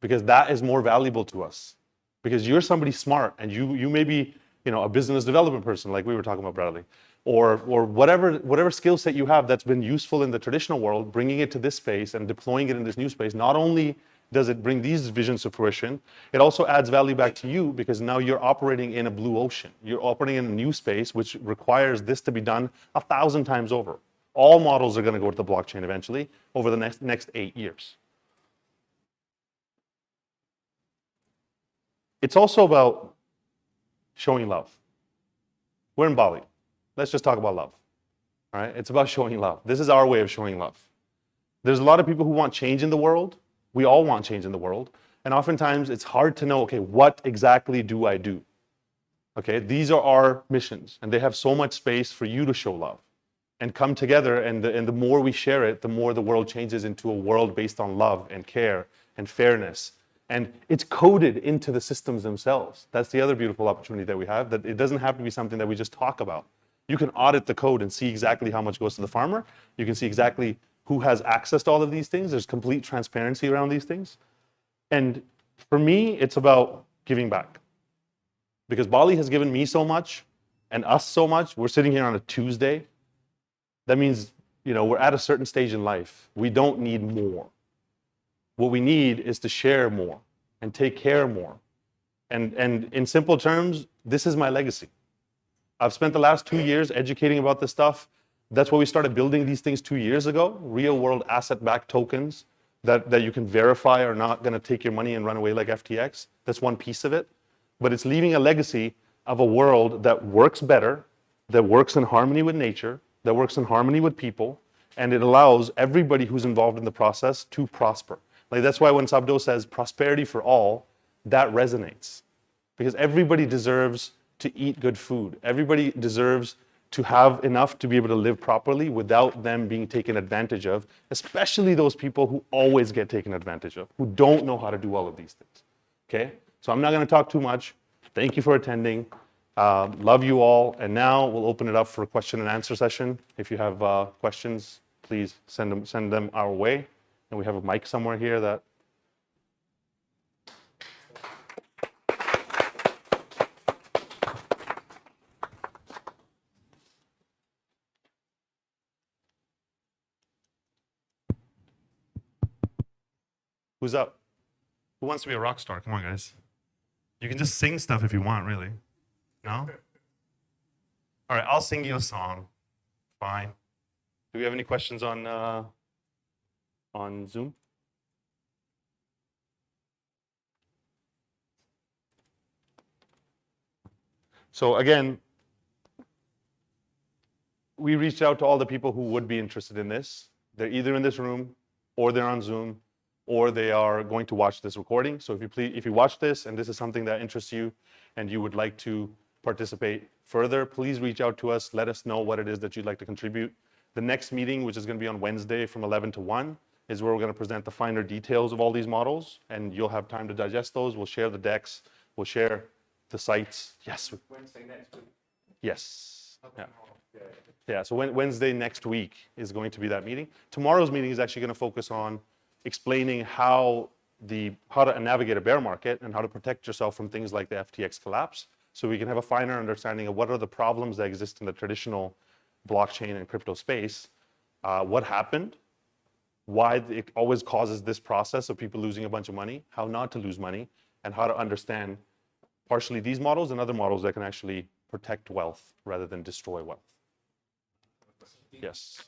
because that is more valuable to us. Because you're somebody smart, and you may be, a business development person like we were talking about, Bradley, or whatever skill set you have that's been useful in the traditional world, bringing it to this space and deploying it in this new space. Not only does it bring these visions to fruition, it also adds value back to you, because now you're operating in a blue ocean. You're operating in a new space, which requires this to be done 1,000 times over. All models are going to go to the blockchain eventually over the next 8 years. It's also about showing love. We're in Bali. Let's just talk about love. All right? It's about showing love. This is our way of showing love. There's a lot of people who want change in the world. We all want change in the world. And oftentimes it's hard to know, okay, what exactly do I do? Okay, these are our missions, and they have so much space for you to show love and come together. And the more we share it, the more the world changes into a world based on love and care and fairness. And it's coded into the systems themselves. That's the other beautiful opportunity that we have, that it doesn't have to be something that we just talk about. You can audit the code and see exactly how much goes to the farmer. You can see exactly who has access to all of these things. There's complete transparency around these things. And for me, it's about giving back. Because Bali has given me so much and us so much. We're sitting here on a Tuesday. That means, we're at a certain stage in life. We don't need more. What we need is to share more and take care more. And in simple terms, this is my legacy. I've spent the last 2 years educating about this stuff. That's why we started building these things 2 years ago, real world asset-backed tokens that you can verify are not going to take your money and run away like FTX. That's one piece of it. But it's leaving a legacy of a world that works better, that works in harmony with nature, that works in harmony with people, and it allows everybody who's involved in the process to prosper. Like, that's why when Sabdo says prosperity for all, that resonates. Because everybody deserves to eat good food. Everybody deserves to have enough to be able to live properly without them being taken advantage of, especially those people who always get taken advantage of, who don't know how to do all of these things. Okay? So I'm not going to talk too much. Thank you for attending. Love you all. And now we'll open it up for a question and answer session. If you have questions, please send them our way. And we have a mic somewhere here that. Who's up? Who wants to be a rock star? Come on, guys. You can just sing stuff if you want, really. No? All right, I'll sing you a song. Fine. Do we have any questions on Zoom? So again, we reached out to all the people who would be interested in this. They're either in this room, or they're on Zoom, or they are going to watch this recording. So if you watch this and this is something that interests you and you would like to participate further, please reach out to us. Let us know what it is that you'd like to contribute. The next meeting, which is going to be on Wednesday from 11 to 1, is where we're going to present the finer details of all these models, and you'll have time to digest those. We'll share the decks. We'll share the sites. Yes. Wednesday next week. Yes. Yeah. Yeah, so Wednesday next week is going to be that meeting. Tomorrow's meeting is actually going to focus on explaining how to navigate a bear market and how to protect yourself from things like the FTX collapse, so we can have a finer understanding of what are the problems that exist in the traditional blockchain and crypto space, what happened, why it always causes this process of people losing a bunch of money, how not to lose money, and how to understand partially these models and other models that can actually protect wealth rather than destroy wealth. Yes.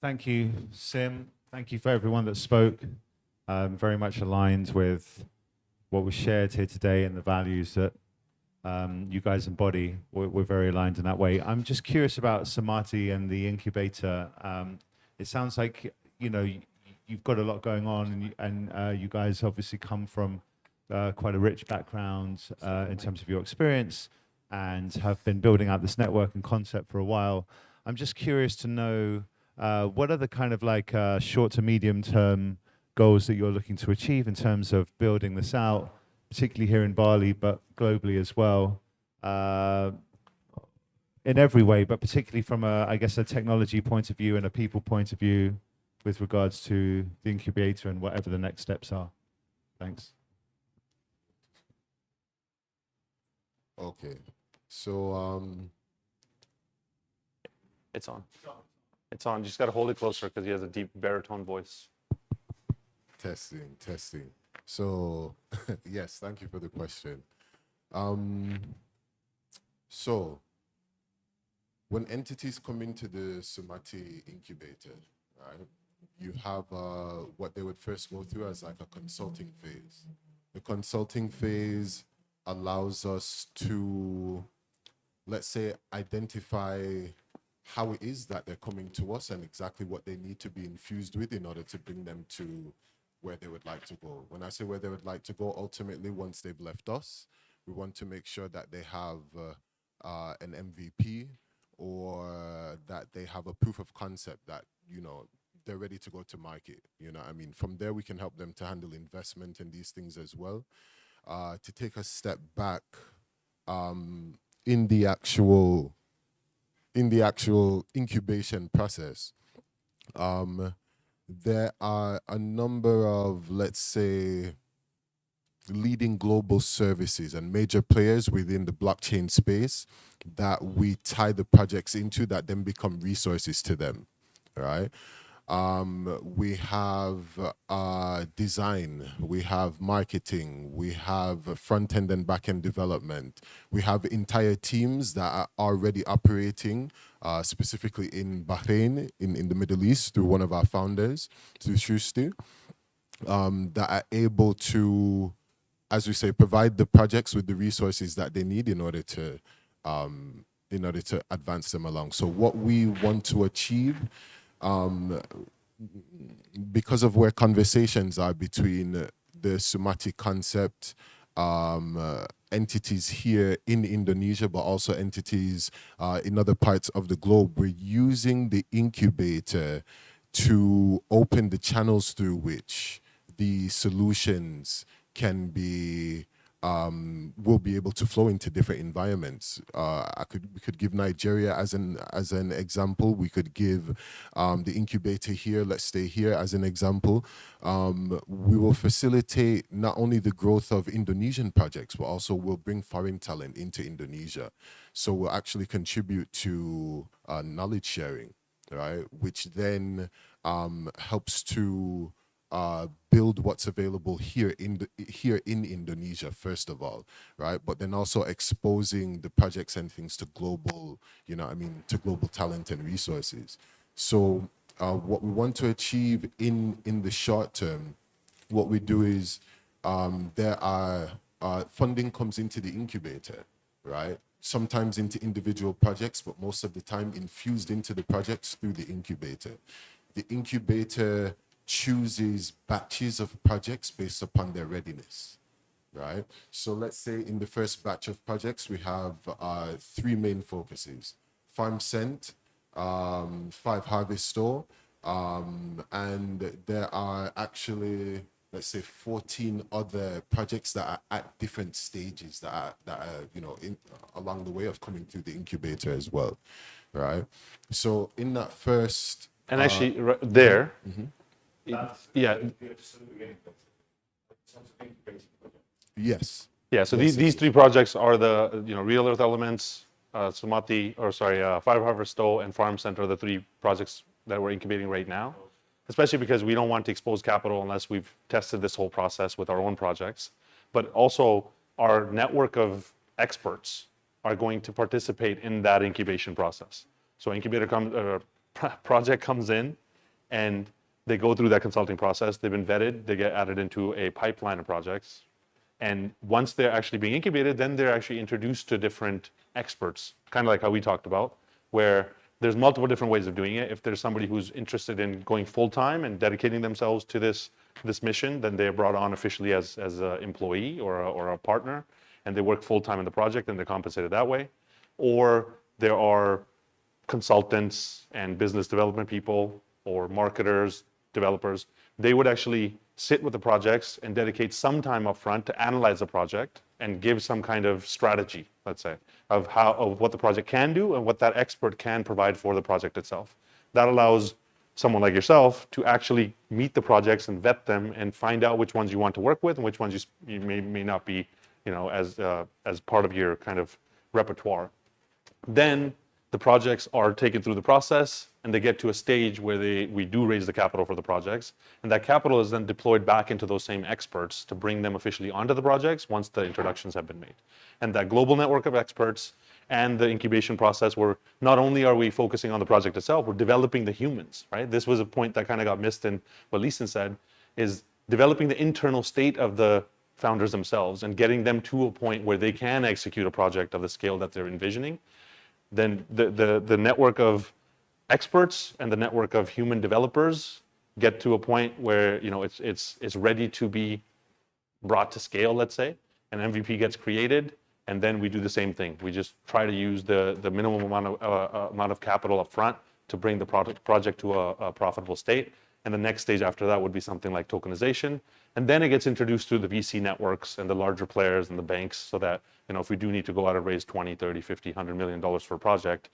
Thank you, Sim. Thank you for everyone that spoke. Very much aligned with what was shared here today and the values that you guys embody. We're very aligned in that way. I'm just curious about Sumati and the incubator. It sounds like you've got a lot going on, and you guys obviously come from quite a rich background in terms of your experience, and have been building out this network and concept for a while. I'm just curious to know what are the kind of like short to medium term goals that you're looking to achieve in terms of building this out, particularly here in Bali, but globally as well, in every way, but particularly from I guess a technology point of view and a people point of view with regards to the incubator and whatever the next steps are. Thanks. Okay, so It's on. It's on. You just got to hold it closer because he has a deep baritone voice. testing. So yes, thank you for the question. So when entities come into the Sumati Incubator, right, you have what they would first go through as like a consulting phase. The consulting phase allows us to, let's say, identify how it is that they're coming to us and exactly what they need to be infused with in order to bring them to where they would like to go. When I say where they would like to go, ultimately, once they've left us, we want to make sure that they have an MVP, or that they have a proof of concept that, they're ready to go to market. I mean, from there, we can help them to handle investment and these things as well. To take a step back, in the actual incubation process, there are a number of, let's say, leading global services and major players within the blockchain space that we tie the projects into that then become resources to them, right? We have design, we have marketing, we have front-end and back-end development. We have entire teams that are already operating, specifically in Bahrain, in the Middle East, through one of our founders, through Shusti, that are able to, as we say, provide the projects with the resources that they need in order to advance them along. So what we want to achieve, because of where conversations are between the Sumati concept entities here in Indonesia, but also entities in other parts of the globe. We're using the incubator to open the channels through which the solutions can be will be able to flow into different environments. We could give Nigeria as an example. We could give the incubator here. Let's stay here as an example. We will facilitate not only the growth of Indonesian projects, but also will bring foreign talent into Indonesia. So we'll actually contribute to knowledge sharing, right? Which then helps to build what's available here in Indonesia, first of all, right? But then also exposing the projects and things to global, to global talent and resources. So what we want to achieve in the short term, what we do is there are funding comes into the incubator, right? Sometimes into individual projects, but most of the time infused into the projects through the incubator. The incubator chooses batches of projects based upon their readiness, right? So let's say in the first batch of projects, we have 3 main focuses: Farmsent, 5HarvestO, and there are actually, let's say, 14 other projects that are at different stages that are along the way of coming through the incubator as well, right? So in that first, And actually, there, yeah, yes, yeah. So Yes, these 3 projects are the Real Earth Elements, 5HarvestO, and Farmsent are the 3 projects that we're incubating right now. Especially because we don't want to expose capital unless we've tested this whole process with our own projects. But also, our network of experts are going to participate in that incubation process. So project comes in, and they go through that consulting process. They've been vetted. They get added into a pipeline of projects. And once they're actually being incubated, then they're actually introduced to different experts, kind of like how we talked about, where there's multiple different ways of doing it. If there's somebody who's interested in going full-time and dedicating themselves to this mission, then they're brought on officially as an employee or a partner, and they work full-time in the project, and they're compensated that way. Or there are consultants and business development people or marketers, developers. They would actually sit with the projects and dedicate some time up front to analyze the project and give some kind of strategy, let's say, of what the project can do and what that expert can provide for the project itself. That allows someone like yourself to actually meet the projects and vet them and find out which ones you want to work with and which ones you may not be, as part of your kind of repertoire. Then the projects are taken through the process, and they get to a stage where we do raise the capital for the projects, and that capital is then deployed back into those same experts to bring them officially onto the projects once the introductions have been made. And that global network of experts and the incubation process, where not only are we focusing on the project itself, we're developing the humans, right? This was a point that kind of got missed in what Leeson said, is developing the internal state of the founders themselves and getting them to a point where they can execute a project of the scale that they're envisioning. Then the network of experts and the network of human developers get to a point where it's ready to be brought to scale, let's say. An MVP gets created, and then we do the same thing. We just try to use the minimum amount of capital up front to bring the project to a profitable state. And the next stage after that would be something like tokenization. And then it gets introduced to the VC networks and the larger players and the banks, so that if we do need to go out and raise 20, 30, 50, $100 million for a project,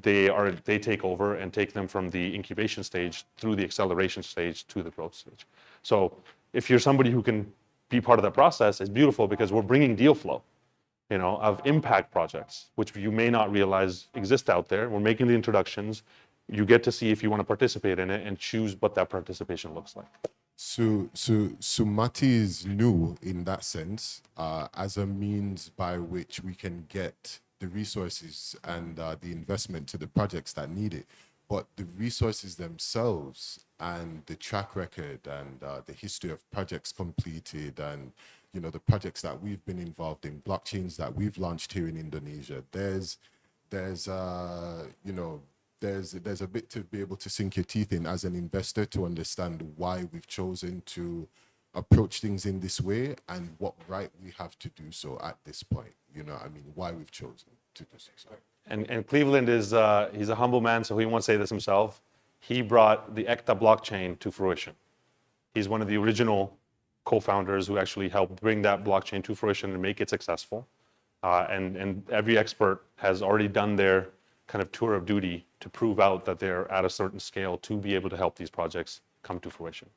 they take over and take them from the incubation stage through the acceleration stage to the growth stage. So if you're somebody who can be part of that process, it's beautiful because we're bringing deal flow, of impact projects, which you may not realize exist out there. We're making the introductions. You get to see if you want to participate in it and choose what that participation looks like. So Sumati is new in that sense, as a means by which we can get the resources and the investment to the projects that need it. But the resources themselves and the track record and the history of projects completed and the projects that we've been involved in, blockchains that we've launched here in Indonesia, there's a bit to be able to sink your teeth in as an investor to understand why we've chosen to approach things in this way and what right we have to do so at this point. You know, I mean, why we've chosen to do so. And Cleveland is, he's a humble man, so he won't say this himself. He brought the ECTA blockchain to fruition. He's one of the original co-founders who actually helped bring that blockchain to fruition and make it successful. And every expert has already done their kind of tour of duty to prove out that they're at a certain scale to be able to help these projects come to fruition.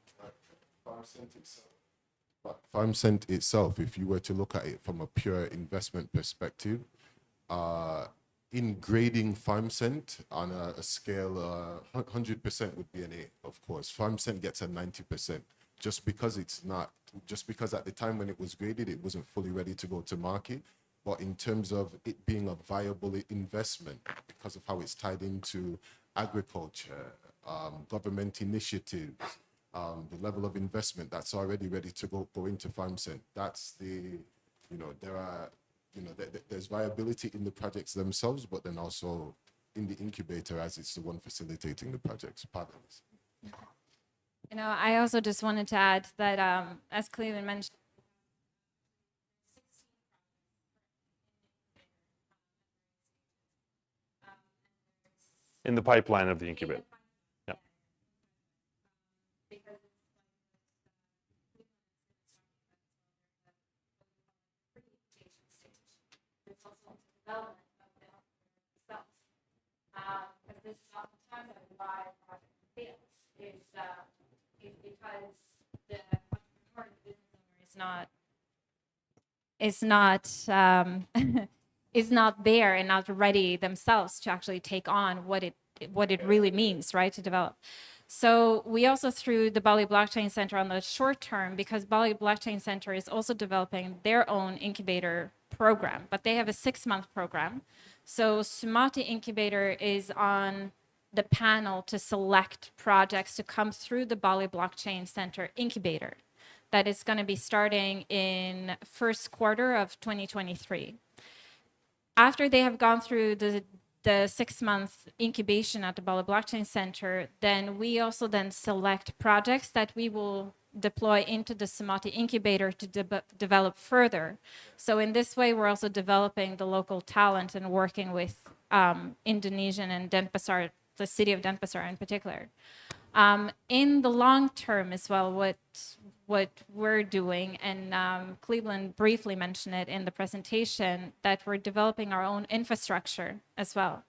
Farmsent itself, if you were to look at it from a pure investment perspective, in grading Farmsent on a scale, 100% would be an A, of course. Farmsent gets a 90%, just because at the time when it was graded, it wasn't fully ready to go to market. But in terms of it being a viable investment, because of how it's tied into agriculture, government initiatives, the level of investment that's already ready to go into Farmsent, that's the, there's viability in the projects themselves, but then also in the incubator as it's the one facilitating the projects. Partners. I also just wanted to add that, as Cleveland mentioned, In the pipeline of the incubator. Yeah. It's also development of the themselves. Because this is oftentimes why a project fails, is because the entrepreneur, the business owner is not there and not ready themselves to actually take on what it really means, right, to develop. So we also, through the Bali Blockchain Center on the short term, because Bali Blockchain Center is also developing their own incubator program, but they have a 6-month program. So Sumati Incubator is on the panel to select projects to come through the Bali Blockchain Center incubator. That is going to be starting in first quarter of 2023. After they have gone through the 6-month incubation at the Bali Blockchain Center, then we also then select projects that we will deploy into the Sumati Incubator to develop further. So in this way, we're also developing the local talent and working with Indonesian and Denpasar, the city of Denpasar in particular. In the long term as well, what we're doing, and Cleveland briefly mentioned it in the presentation, that we're developing our own infrastructure as well.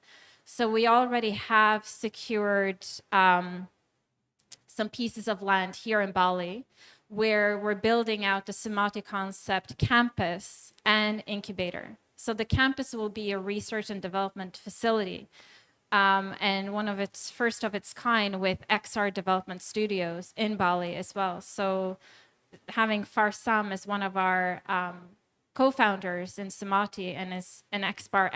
So we already have secured some pieces of land here in Bali, where we're building out the Sumati Concept campus and incubator. So the campus will be a research and development facility, and one of its first of its kind with XR development studios in Bali as well. So having Farsam as one of our co-founders in Sumati and is an XR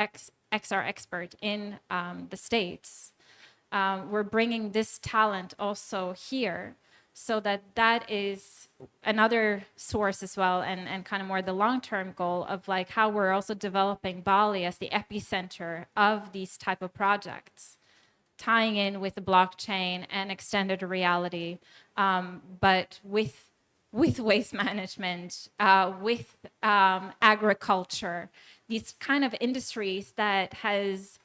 expert in the States, we're bringing this talent also here, so that is another source as well, and kind of more the long-term goal of like how we're also developing Bali as the epicenter of these type of projects, tying in with the blockchain and extended reality, but with waste management, with agriculture, these kind of industries that has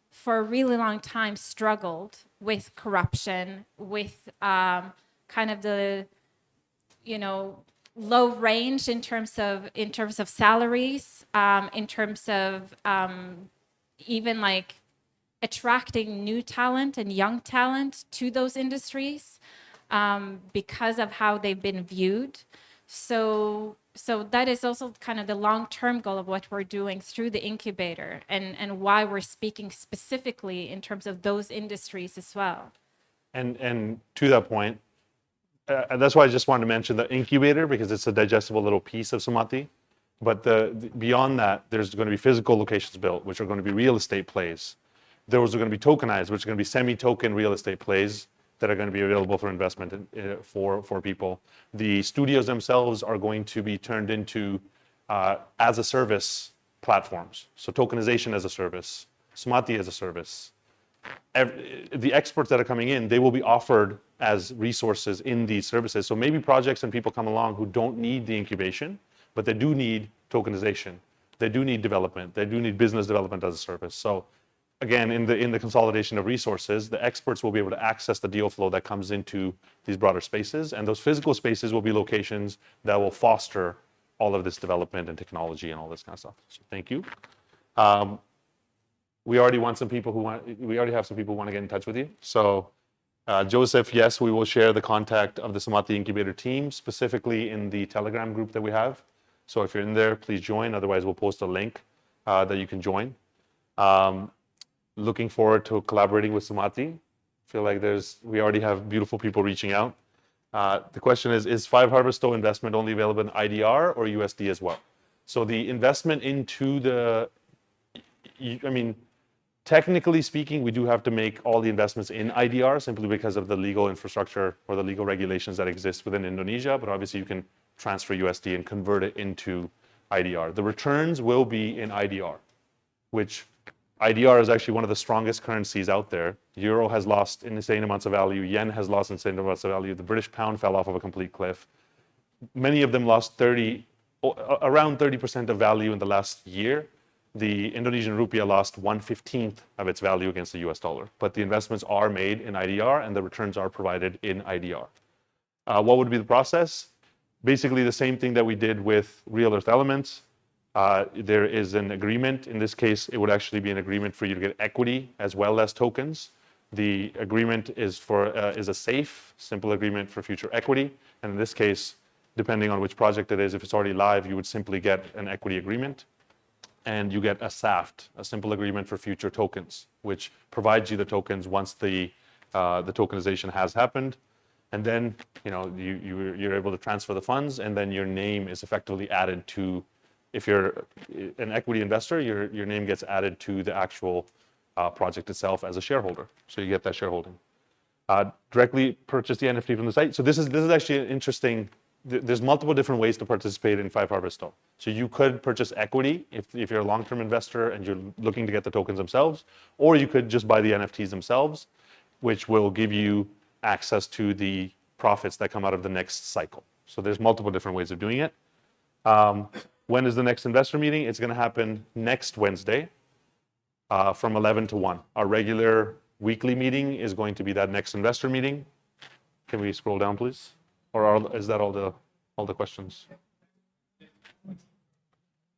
for a really long time struggled with corruption, with kind of the low range in terms of salaries, in terms of even like attracting new talent and young talent to those industries, because of how they've been viewed. So that is also kind of the long-term goal of what we're doing through the incubator, and why we're speaking specifically in terms of those industries as well. And to that point, that's why I just wanted to mention the incubator, because it's a digestible little piece of Sumati. But beyond that, there's going to be physical locations built, which are going to be real estate plays. Those are going to be tokenized, which are going to be semi-token real estate plays that are going to be available for investment for people. The studios themselves are going to be turned into as a service platforms. So tokenization as a service, Sumati as a service. The experts that are coming in, they will be offered as resources in these services. So maybe projects and people come along who don't need the incubation, but they do need tokenization. They do need development. They do need business development as a service. So again, in the consolidation of resources, the experts will be able to access the deal flow that comes into these broader spaces, and those physical spaces will be locations that will foster all of this development and technology and all this kind of stuff. So thank you. We already have some people who want to get in touch with you. So Joseph, yes, we will share the contact of the Sumati Incubator team, specifically in the Telegram group that we have. So if you're in there, please join. Otherwise, we'll post a link that you can join. Looking forward to collaborating with Sumati. Feel like we already have beautiful people reaching out. The question is 5HarvestO investment only available in IDR or USD as well? So the investment into technically speaking, we do have to make all the investments in IDR simply because of the legal infrastructure or the legal regulations that exist within Indonesia, but obviously you can transfer USD and convert it into IDR. The returns will be in IDR, which IDR is actually one of the strongest currencies out there. Euro has lost insane amounts of value. Yen has lost insane amounts of value. The British pound fell off of a complete cliff. Many of them lost around 30% of value in the last year. The Indonesian rupiah lost 1/15 of its value against the US dollar. But the investments are made in IDR and the returns are provided in IDR. What would be the process? Basically the same thing that we did with Real Earth Elements. There is an agreement. In this case, it would actually be an agreement for you to get equity as well as tokens. The agreement is a safe, simple agreement for future equity. And in this case, depending on which project it is, if it's already live, you would simply get an equity agreement. And you get a SAFT, a simple agreement for future tokens, which provides you the tokens once the tokenization has happened. And then you're able to transfer the funds, and then your name is effectively added to. If you're an equity investor, your name gets added to the actual project itself as a shareholder. So you get that shareholding. Directly purchase the NFT from the site. So this is actually an interesting. There's multiple different ways to participate in 5HarvestO. So you could purchase equity if you're a long-term investor and you're looking to get the tokens themselves, or you could just buy the NFTs themselves, which will give you access to the profits that come out of the next cycle. So there's multiple different ways of doing it. When is the next investor meeting? It's going to happen next Wednesday from 11 to 1. Our regular weekly meeting is going to be that next investor meeting. Can we scroll down, please? Or is that all the questions?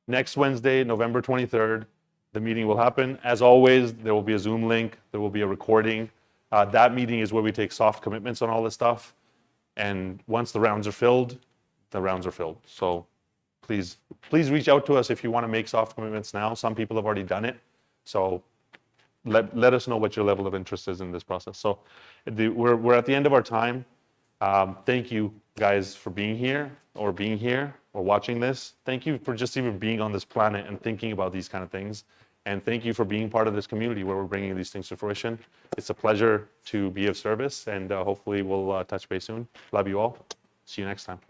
Next Wednesday, November 23rd, the meeting will happen. As always, there will be a Zoom link. There will be a recording. That meeting is where we take soft commitments on all this stuff. And once the rounds are filled, the rounds are filled. So please reach out to us if you want to make soft commitments now. Some people have already done it. So let us know what your level of interest is in this process. So we're at the end of our time. Thank you guys for being here or watching this. Thank you for just even being on this planet and thinking about these kind of things. And thank you for being part of this community where we're bringing these things to fruition. It's a pleasure to be of service, and hopefully we'll touch base soon. Love you all. See you next time.